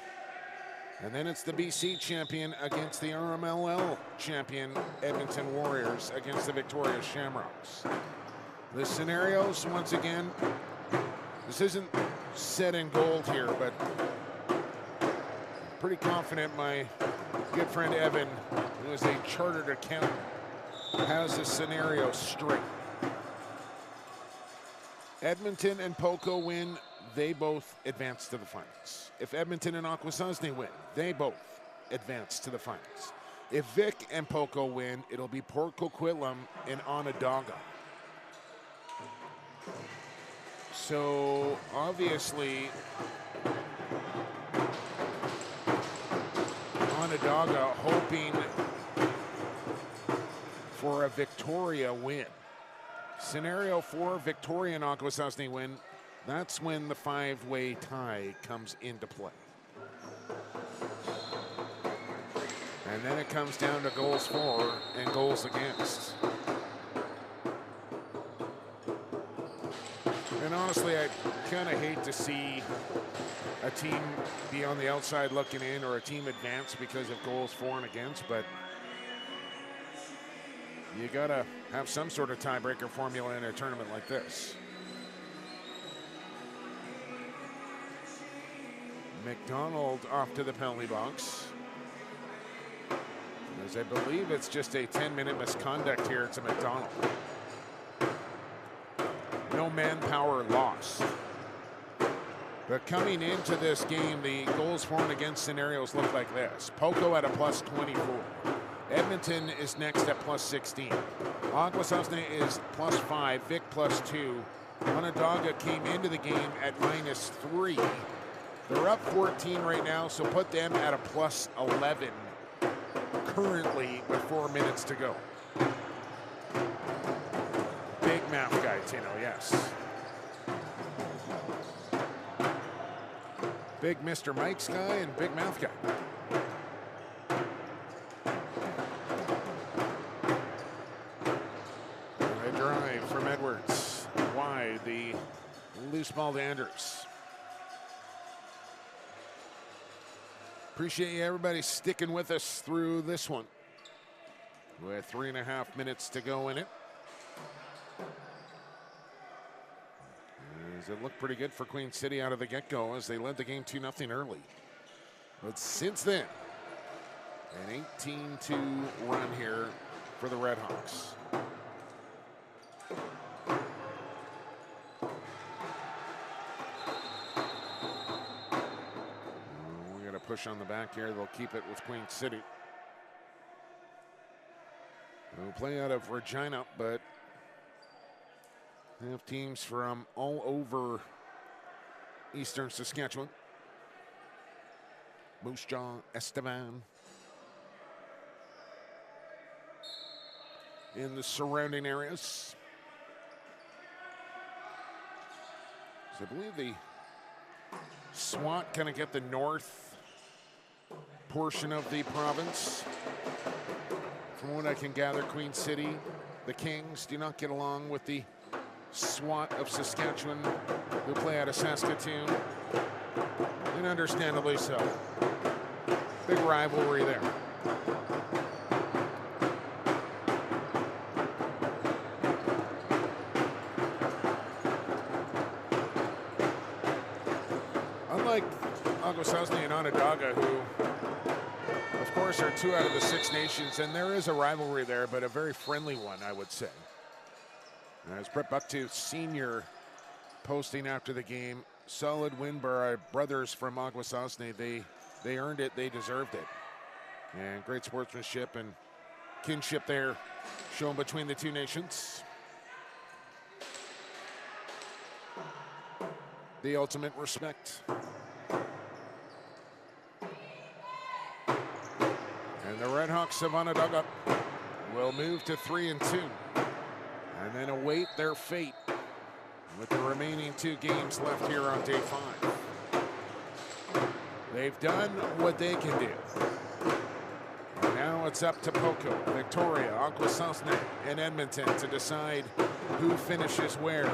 And then it's the BC champion against the RMLL champion Edmonton Warriors against the Victoria Shamrocks. The scenarios, once again, this isn't set in gold here, but I'm pretty confident my good friend Evan, who is a chartered accountant, has the scenario straight. Edmonton and Poco win, they both advance to the finals. If Edmonton and Akwesasne win, they both advance to the finals. If Vic and Poco win, it'll be Port Coquitlam and Onondaga. So obviously, Onondaga hoping for a Victoria win. Scenario 4, Victoria and Akwesasne win. That's when the 5-way tie comes into play. And then it comes down to goals for and goals against. And honestly, I kind of hate to see a team be on the outside looking in or a team advance because of goals for and against, but you gotta have some sort of tiebreaker formula in a tournament like this. McDonald off to the penalty box. As I believe it's just a 10-minute misconduct here to McDonald. No manpower lost. But coming into this game, the goals for and against scenarios look like this. Poco at a plus 24. Edmonton is next at plus 16. Akwesasne is plus 5, Vic plus 2. Onondaga came into the game at minus 3. They're up 14 right now, so put them at a plus 11 currently with 4 minutes to go. Big math guy, Tino, yes. Big Mr. Mike's guy and big mouth guy. loose ball to Andrews. Appreciate you everybody sticking with us through this one. With 3.5 minutes to go in it. As it looked pretty good for Queen City out of the get-go as they led the game 2-0 early. But since then, an 18-2 run here for the Redhawks. We got a push on the back here. They'll keep it with Queen City. We'll play out of Regina, but they have teams from all over eastern Saskatchewan. Moose Jaw, Estevan. In the surrounding areas. So I believe the SWAT kind of get the north portion of the province. From what I can gather, Queen City, the Kings do not get along with the SWAT of Saskatchewan, who play out of Saskatoon, and understandably so. Big rivalry there. Unlike Akwesasne and Onondaga, who of course are 2 out of the 6 nations, and there is a rivalry there, but a very friendly one, I would say. As Brett Bucktooth Sr. posting after the game, solid win by our brothers from Akwesasne. They earned it, they deserved it. And great sportsmanship and kinship there shown between the 2 nations. The ultimate respect. And the Redhawks of Onondaga will move to 3-2. And then await their fate with the remaining 2 games left here on day 5. They've done what they can do. And now it's up to Poco, Victoria, Akwesasne, and Edmonton to decide who finishes where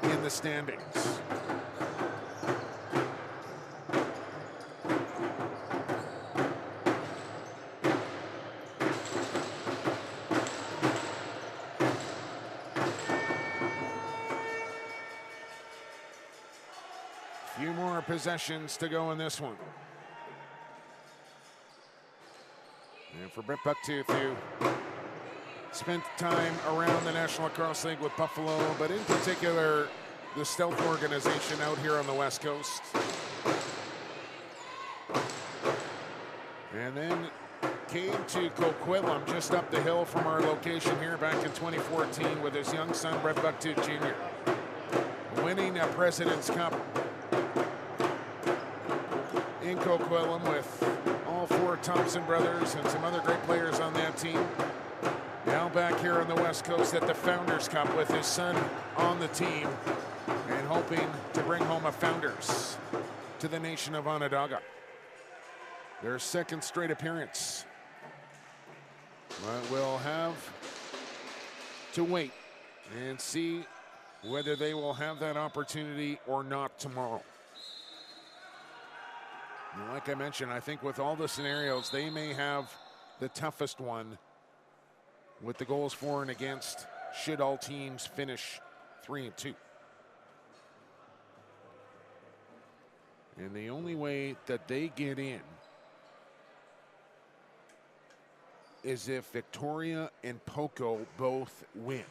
in the standings. Few more possessions to go in this one. And for Brett Bucktooth, who spent time around the National Lacrosse League with Buffalo, but in particular, the Stealth organization out here on the West Coast. And then came to Coquitlam, just up the hill from our location here back in 2014 with his young son, Brett Bucktooth Jr. Winning a President's Cup in Coquitlam with all 4 Thompson brothers and some other great players on that team. Now back here on the West Coast at the Founders Cup with his son on the team and hoping to bring home a Founders to the nation of Onondaga. Their 2nd straight appearance. But we'll have to wait and see whether they will have that opportunity or not tomorrow. And like I mentioned, I think with all the scenarios, they may have the toughest one with the goals for and against should all teams finish 3-2. And the only way that they get in is if Victoria and Poco both win.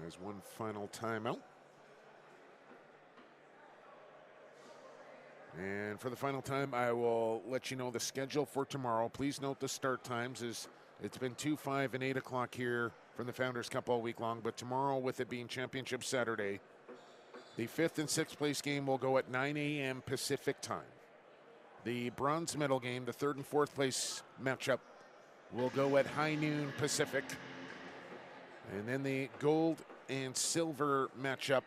There's one final timeout. And for the final time, I will let you know the schedule for tomorrow. Please note the start times. It's been 2, 5, and 8 o'clock here from the Founders Cup all week long. But tomorrow, with it being Championship Saturday, the 5th and 6th place game will go at 9 a.m. Pacific time. The bronze medal game, the 3rd and 4th place matchup, will go at high noon Pacific. And then the gold and silver matchup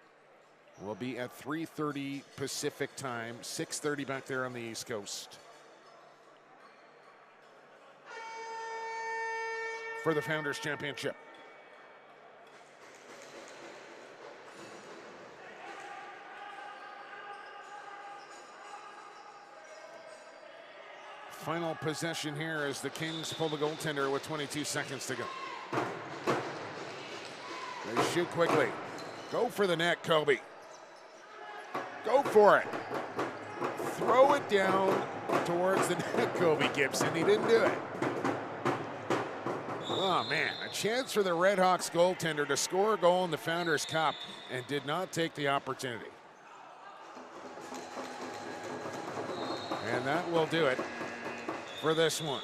will be at 3:30 Pacific time, 6:30 back there on the East Coast. For the Founders Championship. final possession here as the Kings pull the goaltender with 22 seconds to go. They shoot quickly. Go for the net, Kobe. Go for it. Throw it down towards the net, Kobe Gibson. He didn't do it. Oh, man, a chance for the Redhawks goaltender to score a goal in the Founders Cup and did not take the opportunity. And that will do it for this one.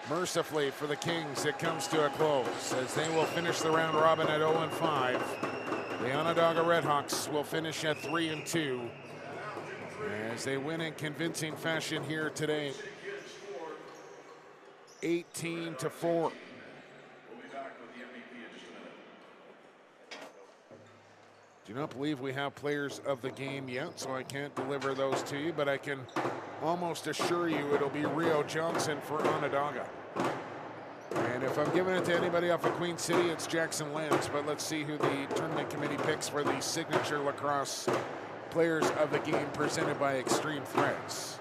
Mercifully for the Kings, it comes to a close as they will finish the round robin at 0-5. The Onondaga Redhawks will finish at 3-2 as they win in convincing fashion here today, 18-4. Do not believe we have players of the game yet, so I can't deliver those to you, but I can almost assure you it'll be Rio Johnson for Onondaga. And if I'm giving it to anybody off of Queen City, it's Jackson Lance, but let's see who the tournament committee picks for the signature lacrosse players of the game presented by Extreme Threads.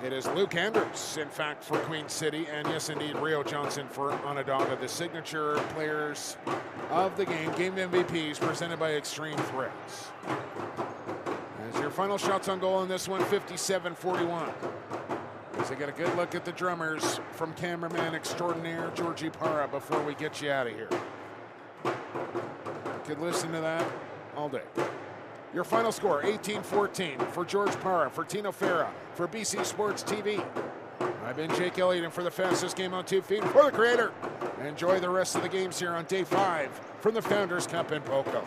It is Luke Anders, in fact, for Queen City, and yes, indeed, Rio Johnson for Onondaga, the signature players of the game MVPs presented by Extreme Threads. As your final shots on goal in this one, 57-41. As I get a good look at the drummers from cameraman extraordinaire Georgie Parra before we get you out of here. Could listen to that all day. Your final score, 18-14 for George Parra, for Tino Farah, for BC Sports TV. I've been Jake Elliott, and for the fastest game on 2 feet, for the creator. Enjoy the rest of the games here on day 5 from the Founders Cup in Poco.